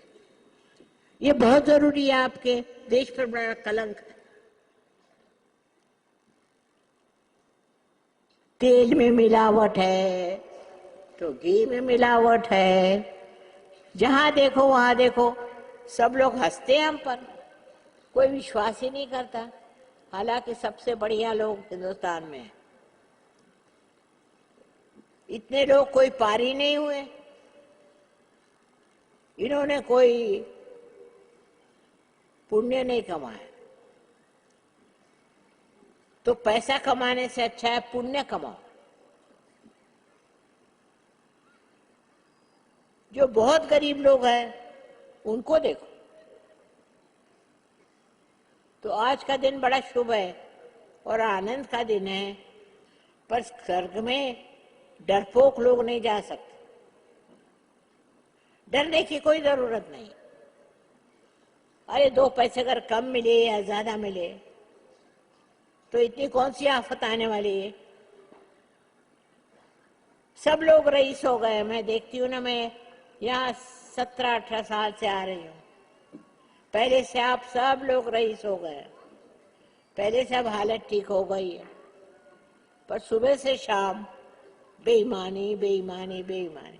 ये बहुत जरूरी है, आपके देश पर बड़ा कलंक है। तेल में मिलावट है तो घी में मिलावट है, जहां देखो वहां देखो सब लोग हंसते हैं हम पर, कोई विश्वास ही नहीं करता। हालांकि सबसे बढ़िया लोग हिंदुस्तान में हैं। इतने लोग कोई पारी नहीं हुए, इन्होंने कोई पुण्य नहीं कमाया। तो पैसा कमाने से अच्छा है पुण्य कमाओ। जो बहुत गरीब लोग हैं उनको देखो। तो आज का दिन बड़ा शुभ है और आनंद का दिन है, पर स्वर्ग में डरपोक लोग नहीं जा सकते। डरने की कोई जरूरत नहीं। अरे 2 पैसे अगर कम मिले या ज्यादा मिले तो इतनी कौन सी आफत आने वाली है? सब लोग रईस हो गए। मैं देखती हूँ ना, मैं यहाँ 17-18 साल से आ रही हूँ। पहले से आप सब लोग रईस हो गए, पहले से अब हालत ठीक हो गई है, पर सुबह से शाम बेईमानी बेईमानी बेईमानी।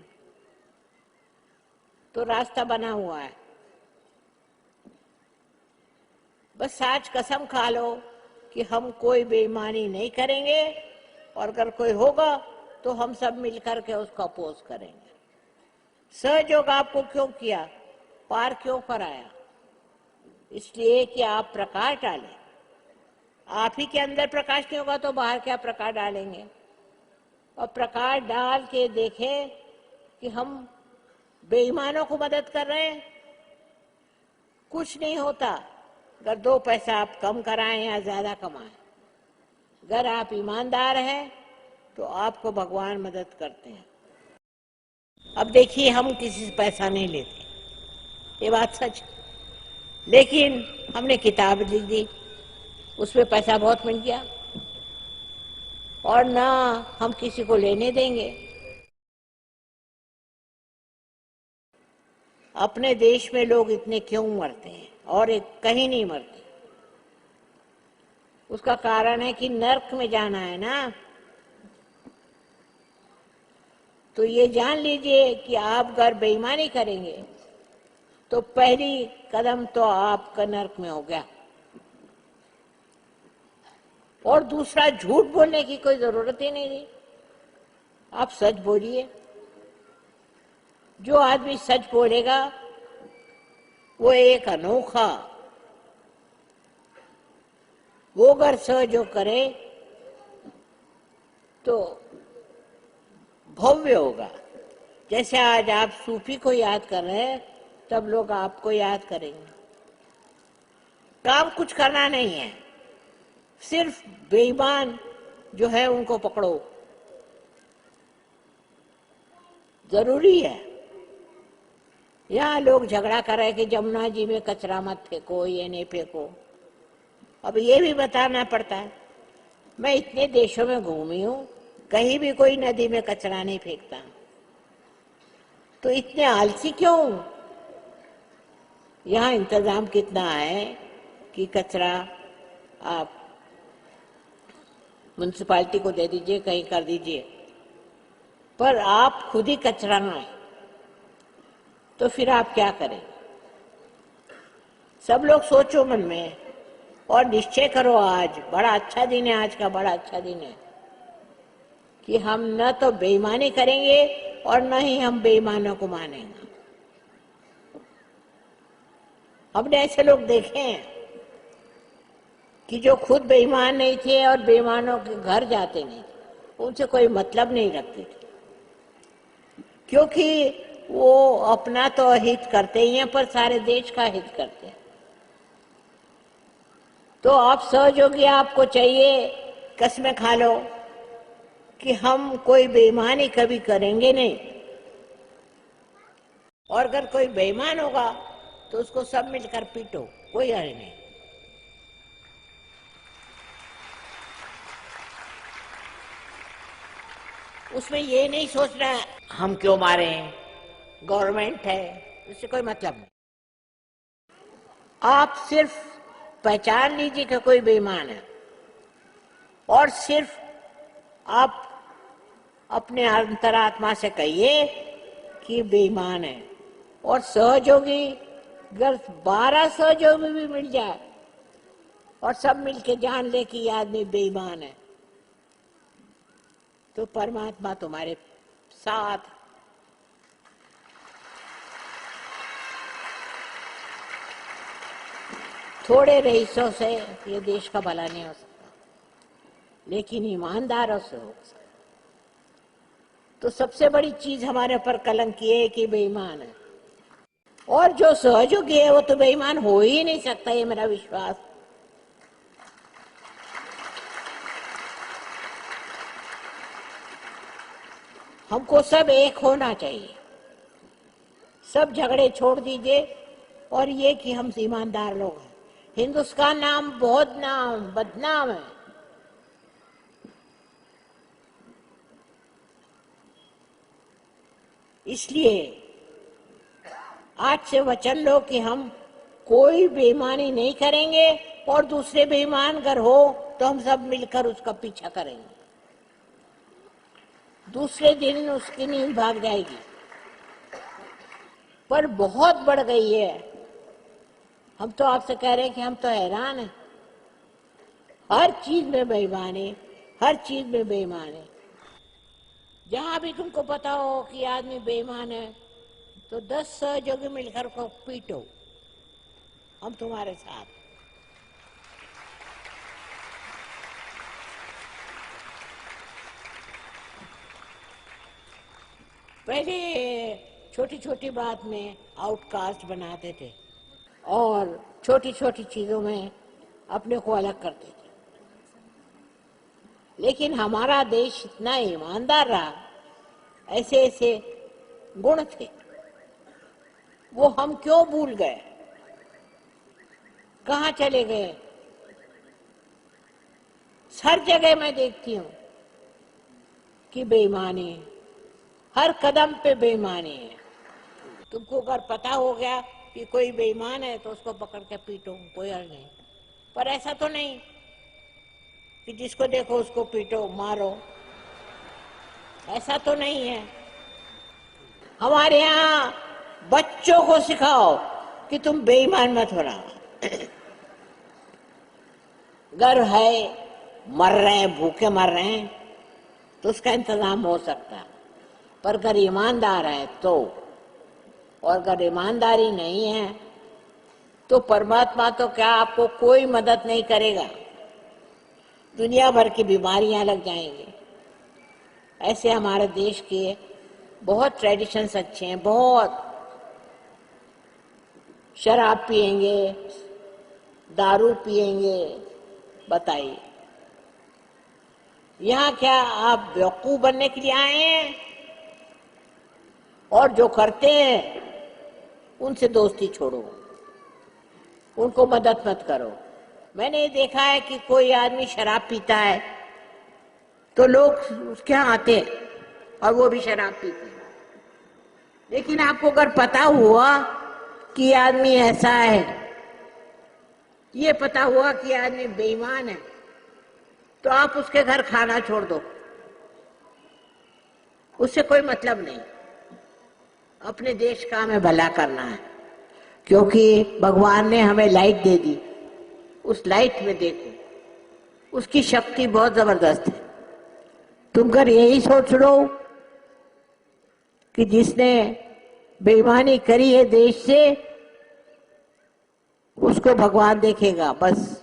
तो रास्ता बना हुआ है, बस आज कसम खा लो कि हम कोई बेईमानी नहीं करेंगे, और अगर कोई होगा तो हम सब मिलकर के उसको अपोज करेंगे। सहयोग आपको क्यों किया, पार क्यों कराया? इसलिए कि आप प्रकाश डालें। आप ही के अंदर प्रकाश नहीं होगा तो बाहर क्या प्रकाश डालेंगे? और प्रकाश डाल के देखें कि हम बेईमानों को मदद कर रहे हैं। कुछ नहीं होता अगर 2 पैसा आप कम कराएं या ज्यादा कमाएं। अगर आप ईमानदार हैं तो आपको भगवान मदद करते हैं। अब देखिए, हम किसी से पैसा नहीं लेते, ये बात सच, लेकिन हमने किताब लिख दी, उसमें पैसा बहुत मिल गया, और ना हम किसी को लेने देंगे। अपने देश में लोग इतने क्यों मरते हैं और एक कहीं नहीं मरते? उसका कारण है कि नर्क में जाना है ना। तो ये जान लीजिए कि आप अगर बेईमानी करेंगे तो पहली कदम तो आपका नर्क में हो गया। और दूसरा, झूठ बोलने की कोई जरूरत ही नहीं थी, आप सच बोलिए। जो आदमी सच बोलेगा वो एक अनोखा, वो अगर सहयोग करे तो भव्य होगा। जैसे आज आप सूफी को याद कर रहे हैं, तब लोग आपको याद करेंगे। काम कुछ करना नहीं है, सिर्फ बेईमान जो है उनको पकड़ो, जरूरी है। यहाँ लोग झगड़ा कर रहे कि जमुना जी में कचरा मत फेंको, ये नहीं फेंको। अब ये भी बताना पड़ता है। मैं इतने देशों में घूमी हूँ, कहीं भी कोई नदी में कचरा नहीं फेंकता। तो इतने आलसी क्यों? यहाँ इंतजाम कितना है कि कचरा आप म्युनिसिपालिटी को दे दीजिए, कहीं कर दीजिए, पर आप खुद ही कचरा ना है, तो फिर आप क्या करें? सब लोग सोचो मन में और निश्चय करो, आज बड़ा अच्छा दिन है, आज का बड़ा अच्छा दिन है कि हम न तो बेईमानी करेंगे और न ही हम बेईमानों को मानेंगे। हमने ऐसे लोग देखे हैं कि जो खुद बेईमान नहीं थे और बेईमानों के घर जाते नहीं थे, उनसे कोई मतलब नहीं रखते थे, क्योंकि वो अपना तो हित करते ही हैं पर सारे देश का हित करते हैं। तो आप सहयोगी आपको चाहिए, कसमें खा लो कि हम कोई बेईमानी कभी करेंगे नहीं, और अगर कोई बेईमान होगा तो उसको सब मिलकर पीटो, कोई हर्ज नहीं। उसमें ये नहीं सोचना हम क्यों मारे, गवर्नमेंट है, उससे कोई मतलब नहीं। आप सिर्फ पहचान लीजिए कि कोई बेईमान है, और सिर्फ आप अपने अंतरात्मा से कहिए कि बेईमान है। और सहयोगी, अगर 12 सहयोगी भी मिल जाए और सब मिलके जान ले कि ये आदमी बेईमान है, तो परमात्मा तुम्हारे साथ। थोड़े रईसों से ये देश का भला नहीं हो सकता, लेकिन ईमानदारों से हो सकता। तो सबसे बड़ी चीज हमारे ऊपर कलंक ये है कि बेईमान है, और जो सहयोगी है वो तो बेईमान हो ही नहीं सकता, ये मेरा विश्वास। हमको सब एक होना चाहिए, सब झगड़े छोड़ दीजिए, और ये कि हम ईमानदार लोग हैं। हिंदुस्तान नाम बहुत नाम बदनाम है, इसलिए आज से वचन लो कि हम कोई बेईमानी नहीं करेंगे, और दूसरे बेईमान अगर हो तो हम सब मिलकर उसका पीछा करेंगे। दूसरे दिन उसकी नींद भाग जाएगी। पर बहुत बढ़ गई है। हम तो आपसे कह रहे हैं कि हम तो हैरान हैं। हर चीज में बेईमान है, हर चीज में बेईमान है। जहां भी तुमको पता हो कि आदमी बेईमान है तो 10 सहयोगी मिलकर को पीटो, हम तुम्हारे साथ। पहले छोटी छोटी बात में आउटकास्ट बनाते थे और छोटी छोटी चीजों में अपने को अलग करते थे। लेकिन हमारा देश इतना ईमानदार रहा, ऐसे ऐसे गुण थे, वो हम क्यों भूल गए, कहाँ चले गए। हर जगह मैं देखती हूँ कि बेईमानी है, हर कदम पे बेईमानी है। तुमको अगर पता हो गया कि कोई बेईमान है तो उसको पकड़ के पीटो, कोई हर्ज नहीं। पर ऐसा तो नहीं कि जिसको देखो उसको पीटो मारो, ऐसा तो नहीं है। हमारे यहाँ बच्चों को सिखाओ कि तुम बेईमान मत होना। गर्व है, मर रहे हैं, भूखे मर रहे हैं तो उसका इंतजाम हो सकता है, पर अगर ईमानदार है तो, और अगर ईमानदारी नहीं है तो परमात्मा तो क्या आपको कोई मदद नहीं करेगा, दुनिया भर की बीमारियां लग जाएंगी। ऐसे हमारे देश के बहुत ट्रेडिशंस अच्छे हैं, बहुत। शराब पिएंगे, दारू पिएंगे, बताइए यहाँ क्या आप बेवकूफ बनने के लिए आए हैं? और जो करते हैं उनसे दोस्ती छोड़ो, उनको मदद मत करो। मैंने देखा है कि कोई आदमी शराब पीता है तो लोग उसके यहाँ आते हैं और वो भी शराब पीते हैं। लेकिन आपको अगर पता हुआ कि आदमी ऐसा है, ये पता हुआ कि आदमी बेईमान है, तो आप उसके घर खाना छोड़ दो, उससे कोई मतलब नहीं। अपने देश का हमें भला करना है, क्योंकि भगवान ने हमें लाइट दे दी। उस लाइट में देखो, उसकी शक्ति बहुत जबरदस्त है। तुम अगर यही सोच लो कि जिसने बेईमानी करी है देश से उसको भगवान देखेगा, बस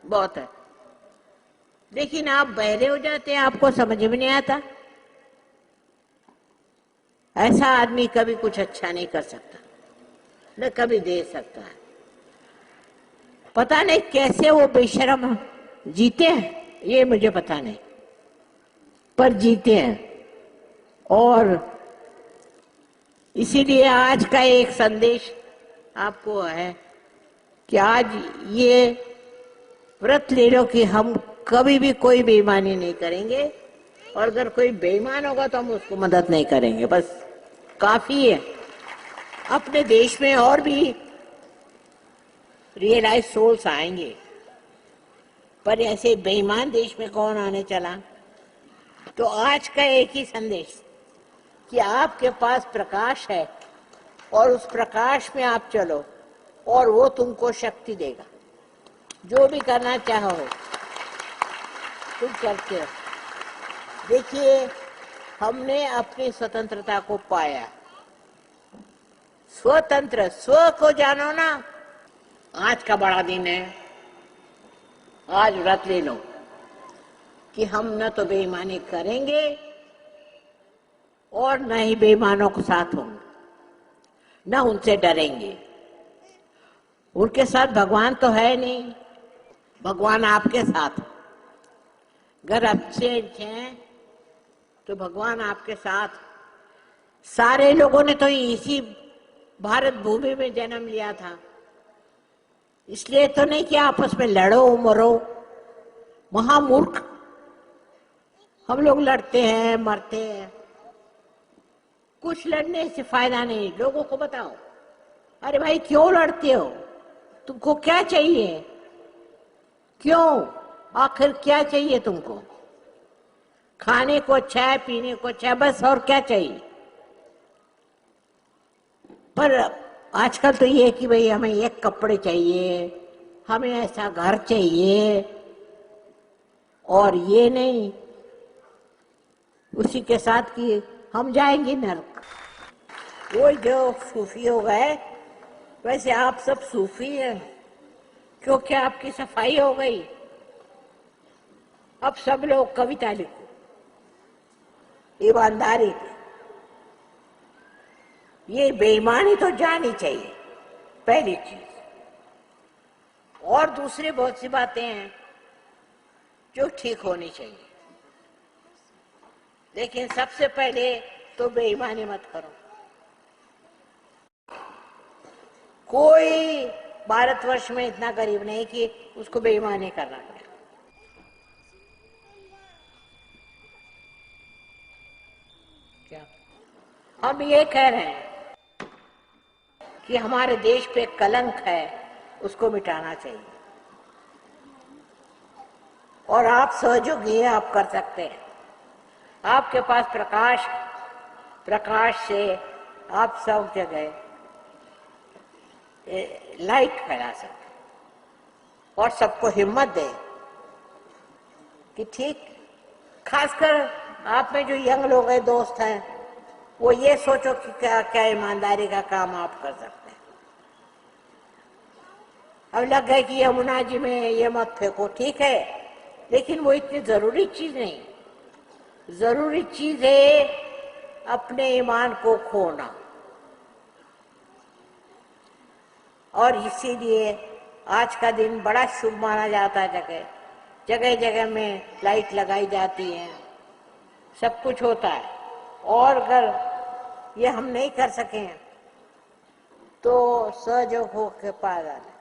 बहुत है। लेकिन आप बहरे हो जाते हैं, आपको समझ में नहीं आता। ऐसा आदमी कभी कुछ अच्छा नहीं कर सकता, न कभी दे सकता है। पता नहीं कैसे वो बेशर्म जीते हैं, ये मुझे पता नहीं, पर जीते हैं। और इसीलिए आज का एक संदेश आपको है कि आज ये व्रत ले लो कि हम कभी भी कोई बेईमानी नहीं करेंगे, और अगर कोई बेईमान होगा तो हम उसको मदद नहीं करेंगे, बस काफी है। अपने देश में और भी रियलाइज सोल्स आएंगे, पर ऐसे बेईमान देश में कौन आने चला। तो आज का एक ही संदेश कि आपके पास प्रकाश है और उस प्रकाश में आप चलो और वो तुमको शक्ति देगा। जो भी करना चाहो तुम करते हो। देखिए, हमने अपनी स्वतंत्रता को पाया। स्वतंत्र, स्व को जानो ना। आज का बड़ा दिन है, आज व्रत ले लो कि हम न तो बेईमानी करेंगे और न ही बेईमानों के साथ होंगे, न उनसे डरेंगे। उनके साथ भगवान तो है नहीं, भगवान आपके साथ है। अगर अच्छे हैं तो भगवान आपके साथ। सारे लोगों ने तो इसी भारत भूमि में जन्म लिया था, इसलिए तो नहीं कि आपस में लड़ो मरो। महामूर्ख हम लोग लड़ते हैं, मरते हैं। कुछ लड़ने से फायदा नहीं। लोगों को बताओ अरे भाई क्यों लड़ते हो? तुमको क्या चाहिए? क्यों? आखिर क्या चाहिए तुमको? खाने को अच्छा है, पीने को अच्छा है, बस और क्या चाहिए? पर आजकल तो ये कि भाई हमें ये कपड़े चाहिए, हमें ऐसा घर चाहिए, और ये नहीं उसी के साथ कि हम जाएंगे नरक। वो जो सूफी हो गए, वैसे आप सब सूफी हैं क्योंकि आपकी सफाई हो गई। अब सब लोग कविता लिखो ईमानदारी की। ये बेईमानी तो जानी चाहिए, पहली चीज। और दूसरी बहुत सी बातें हैं जो ठीक होनी चाहिए, लेकिन सबसे पहले तो बेईमानी मत करो। कोई भारतवर्ष में इतना गरीब नहीं कि उसको बेईमानी करना पड़े। क्या हम ये कह रहे हैं कि हमारे देश पे कलंक है, उसको मिटाना चाहिए, और आप सहयोगी हैं, आप कर सकते हैं। आपके पास प्रकाश से आप सब जगह लाइट फैला सकते और सबको हिम्मत दे कि ठीक। खासकर आप में जो यंग लोग हैं, दोस्त हैं, वो ये सोचो कि क्या क्या ईमानदारी का काम आप कर सकते हैं। अब लग गए कि यमुना जी में ये मत फेंको, ठीक है, लेकिन वो इतनी जरूरी चीज नहीं। जरूरी चीज है अपने ईमान को खोना, और इसीलिए आज का दिन बड़ा शुभ माना जाता है। जगह जगह जगह में लाइट लगाई जाती है, सब कुछ होता है। और अगर ये हम नहीं कर सके तो सहयोग हो के पास आना।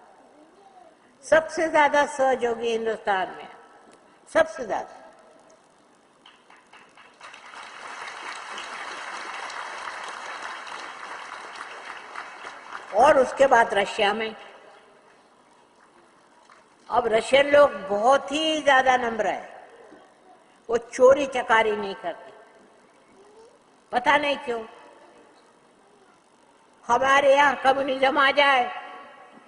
सबसे ज्यादा सहयोगी हिंदुस्तान में, सबसे ज्यादा। और उसके बाद रशिया में। अब रशियन लोग बहुत ही ज्यादा नम्र है, वो चोरी चकारी नहीं करते, पता नहीं क्यों। हमारे यहाँ कम्युनिज्म आ जाए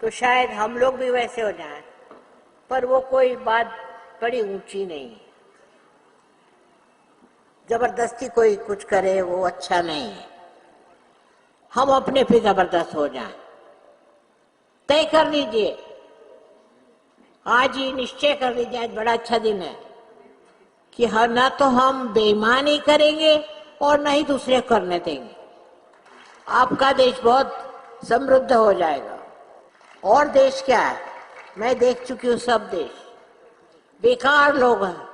तो शायद हम लोग भी वैसे हो जाएं, पर वो कोई बात बड़ी ऊंची नहीं है। जबरदस्ती कोई कुछ करे वो अच्छा नहीं है। हम अपने पे जबरदस्त हो जाएं। तय कर लीजिए, आज ही निश्चय कर लीजिए, आज बड़ा अच्छा दिन है कि ना तो हम बेईमानी करेंगे और न ही दूसरे करने देंगे। आपका देश बहुत समृद्ध हो जाएगा। और देश क्या है, मैं देख चुकी हूँ, सब देश बेकार लोग हैं,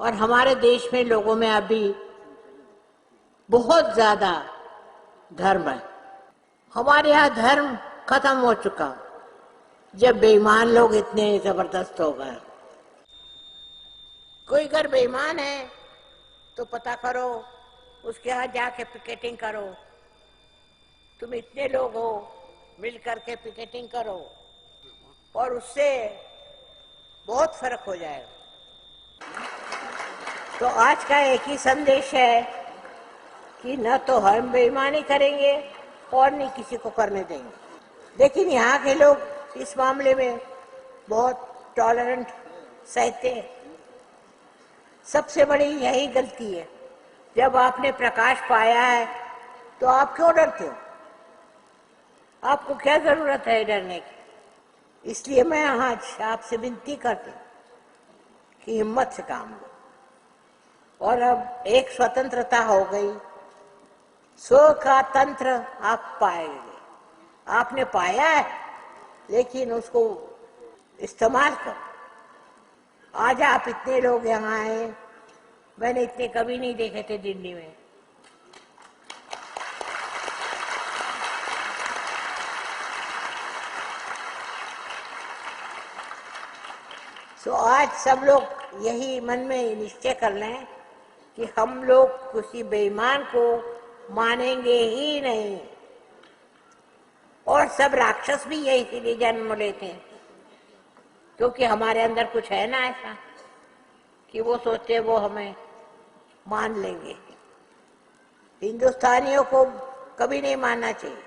और हमारे देश में लोगों में अभी बहुत ज्यादा धर्म है। हमारे यहाँ धर्म खत्म हो चुका जब बेईमान लोग इतने जबरदस्त हो गए। कोई अगर बेईमान है तो पता करो, उसके यहाँ जाके पिकेटिंग करो। तुम इतने लोग हो, मिल करके पिकेटिंग करो, और उससे बहुत फर्क हो जाएगा। तो आज का एक ही संदेश है कि न तो हम बेईमानी करेंगे और नहीं किसी को करने देंगे। लेकिन यहाँ के लोग इस मामले में बहुत टॉलरेंट सहते हैं। सबसे बड़ी यही गलती है, जब आपने प्रकाश पाया है तो आप क्यों डरते हो? आपको क्या जरूरत है डरने की? इसलिए मैं आज आपसे विनती करती हूँ कि हिम्मत से काम लो। और अब एक स्वतंत्रता हो गई, स्व का तंत्र आप पाएंगे। आपने पाया है, लेकिन उसको इस्तेमाल करो। आज आप इतने लोग यहाँ आए, मैंने इतने कभी नहीं देखे थे दिल्ली में। तो आज सब लोग यही मन में निश्चय कर लें कि हम लोग किसी बेईमान को मानेंगे ही नहीं। और सब राक्षस भी ये इसीलिए जन्म लेते हैं क्योंकि हमारे अंदर कुछ है ना ऐसा कि वो सोचते वो हमें मान लेंगे। हिंदुस्तानियों को कभी नहीं मानना चाहिए,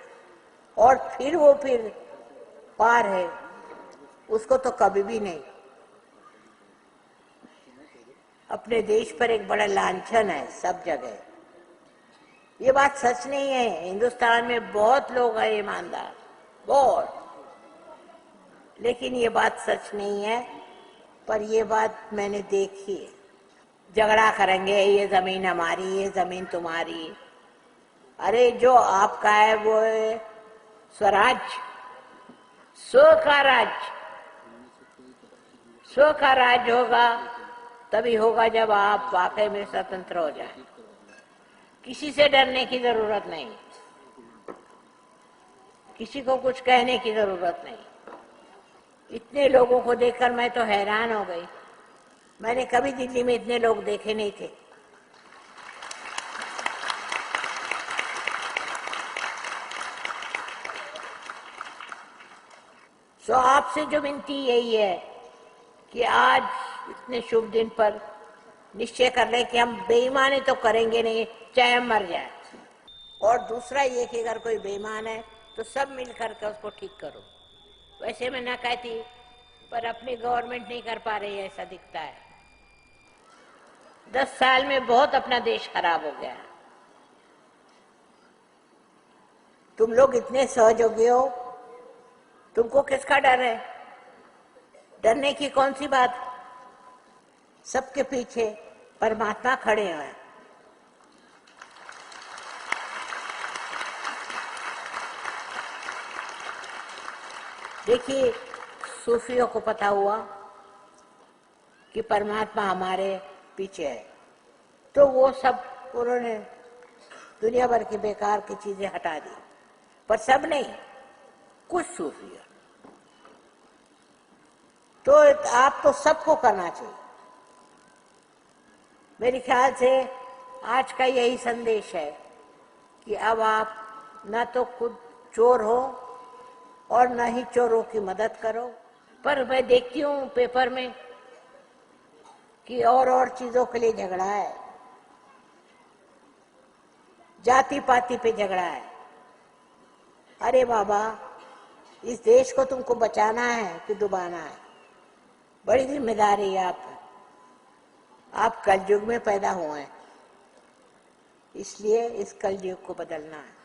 और फिर पार है उसको तो कभी भी नहीं। अपने देश पर एक बड़ा लांछन है सब जगह। ये बात सच नहीं है। हिंदुस्तान में बहुत लोग हैं ईमानदार, बहुत, लेकिन ये बात सच नहीं है। पर ये बात मैंने देखी है। झगड़ा करेंगे, ये जमीन हमारी, ये जमीन तुम्हारी। अरे जो आपका है वो है स्वराज, स्व का राज। स्व का राज होगा तभी होगा जब आप वाकई में स्वतंत्र हो जाए। किसी से डरने की जरूरत नहीं, किसी को कुछ कहने की जरूरत नहीं। इतने लोगों को देखकर मैं तो हैरान हो गई। मैंने कभी दिल्ली में इतने लोग देखे नहीं थे। तो आपसे जो विनती यही है कि आज इतने शुभ दिन पर निश्चय कर ले कि हम बेईमानी तो करेंगे नहीं, चाहे हम मर जाए। और दूसरा ये कि अगर कोई बेईमान है तो सब मिलकर के उसको ठीक करो। वैसे मैं ना कहती, पर अपनी गवर्नमेंट नहीं कर पा रही है, ऐसा दिखता है। 10 साल में बहुत अपना देश खराब हो गया। तुम लोग इतने सहयोगी हो, तुमको किसका डर है? डरने की कौन सी बात? सबके पीछे परमात्मा खड़े हैं। देखिए, सूफियों को पता हुआ कि परमात्मा हमारे पीछे है, तो वो सब उन्होंने दुनिया भर की बेकार की चीजें हटा दी। पर सब नहीं, कुछ सूफी। तो आप तो सबको करना चाहिए। मेरे ख्याल से आज का यही संदेश है कि अब आप न तो खुद चोर हो और न ही चोरों की मदद करो। पर मैं देखती हूँ पेपर में कि और चीजों के लिए झगड़ा है, जाति पाति पे झगड़ा है। अरे बाबा, इस देश को तुमको बचाना है कि डुबाना है? बड़ी जिम्मेदारी है आप कलयुग में पैदा हुए हैं, इसलिए इस कलयुग को बदलना है।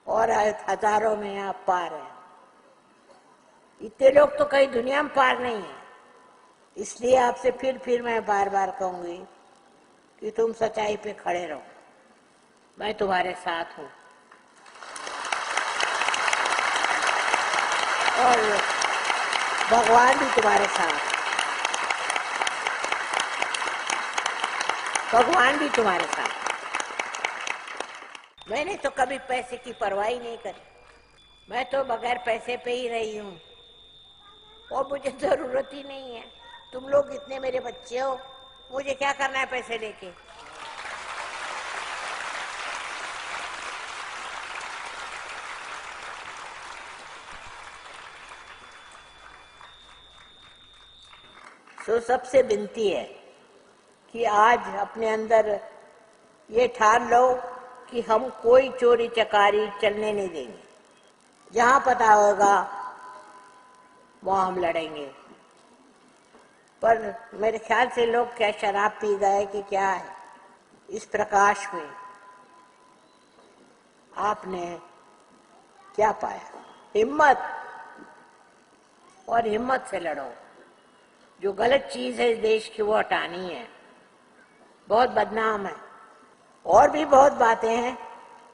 और हजारों में आप पार हैं। इतने लोग तो कई दुनिया में पार नहीं है। इसलिए आपसे फिर मैं बार बार कहूंगी कि तुम सच्चाई पे खड़े रहो। मैं तुम्हारे साथ हूं। और भगवान भी तुम्हारे साथ, भगवान भी तुम्हारे साथ। मैंने तो कभी पैसे की परवाह ही नहीं करी। मैं तो बगैर पैसे पे ही रही हूँ और मुझे जरूरत ही नहीं है। तुम लोग इतने मेरे बच्चे हो, मुझे क्या करना है पैसे लेके? तो सबसे विनती है कि आज अपने अंदर ये ठान लो कि हम कोई चोरी चकारी चलने नहीं देंगे। जहां पता होगा वहां हम लड़ेंगे। पर मेरे ख्याल से लोग क्या शराब पी गए कि क्या है? इस प्रकाश में आपने क्या पाया? हिम्मत, और हिम्मत से लड़ो। जो गलत चीज है इस देश की वो हटानी है। बहुत बदनाम है। और भी बहुत बातें हैं,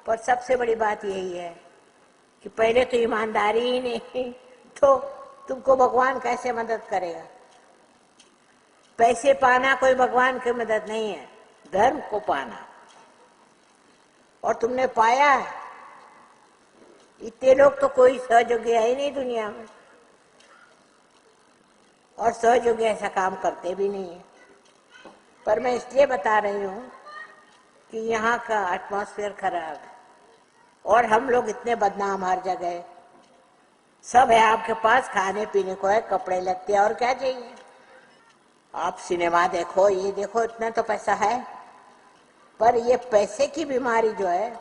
पर सबसे बड़ी बात यही है कि पहले तो ईमानदारी ही नहीं तो तुमको भगवान कैसे मदद करेगा? पैसे पाना कोई भगवान की मदद नहीं है, धर्म को पाना। और तुमने पाया है। इतने लोग तो कोई सहयोगी है ही नहीं दुनिया में, और सहयोगी ऐसा काम करते भी नहीं है। पर मैं इसलिए बता रही हूँ कि यहाँ का एटमॉस्फेयर खराब है। और हम लोग इतने बदनाम हर जगह। सब है आपके पास, खाने पीने को है, कपड़े लगते हैं, और क्या चाहिए। आप सिनेमा देखो, ये देखो, इतना तो पैसा है। पर ये पैसे की बीमारी जो है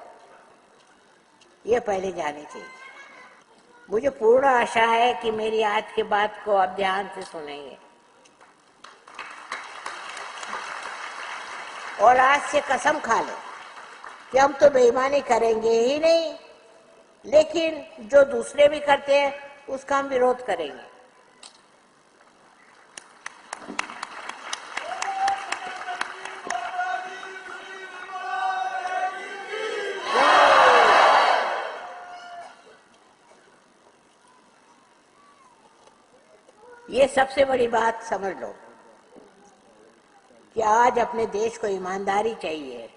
ये पहले जानी चाहिए। मुझे पूर्ण आशा है कि मेरी आज की बात को आप ध्यान से सुनेंगे और आज से कसम खा लो कि हम तो बेईमानी करेंगे ही नहीं, लेकिन जो दूसरे भी करते हैं उसका हम विरोध करेंगे। ये सबसे बड़ी बात समझ लो कि आज अपने देश को ईमानदारी चाहिए,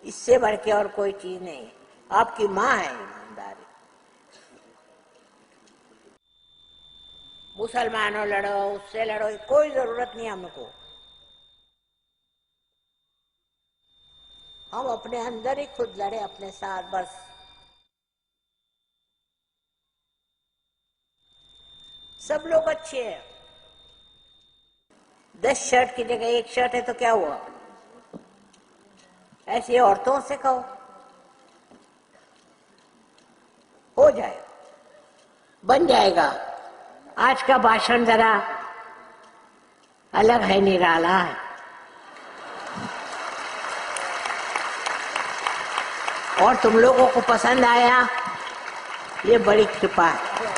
इससे बढ़ के और कोई चीज नहीं। आपकी माँ है ईमानदारी। मुसलमानों लड़ो, उससे लड़ो, कोई जरूरत नहीं हमको। हम अपने अंदर ही खुद लड़े, अपने साथ, बस। सब लोग अच्छे हैं। 10 शर्ट की जगह 1 शर्ट है तो क्या हुआ? ऐसे औरतों से कहो, हो जाए, बन जाएगा। आज का भाषण जरा अलग है, निराला है। और तुम लोगों को पसंद आया, ये बड़ी कृपा है।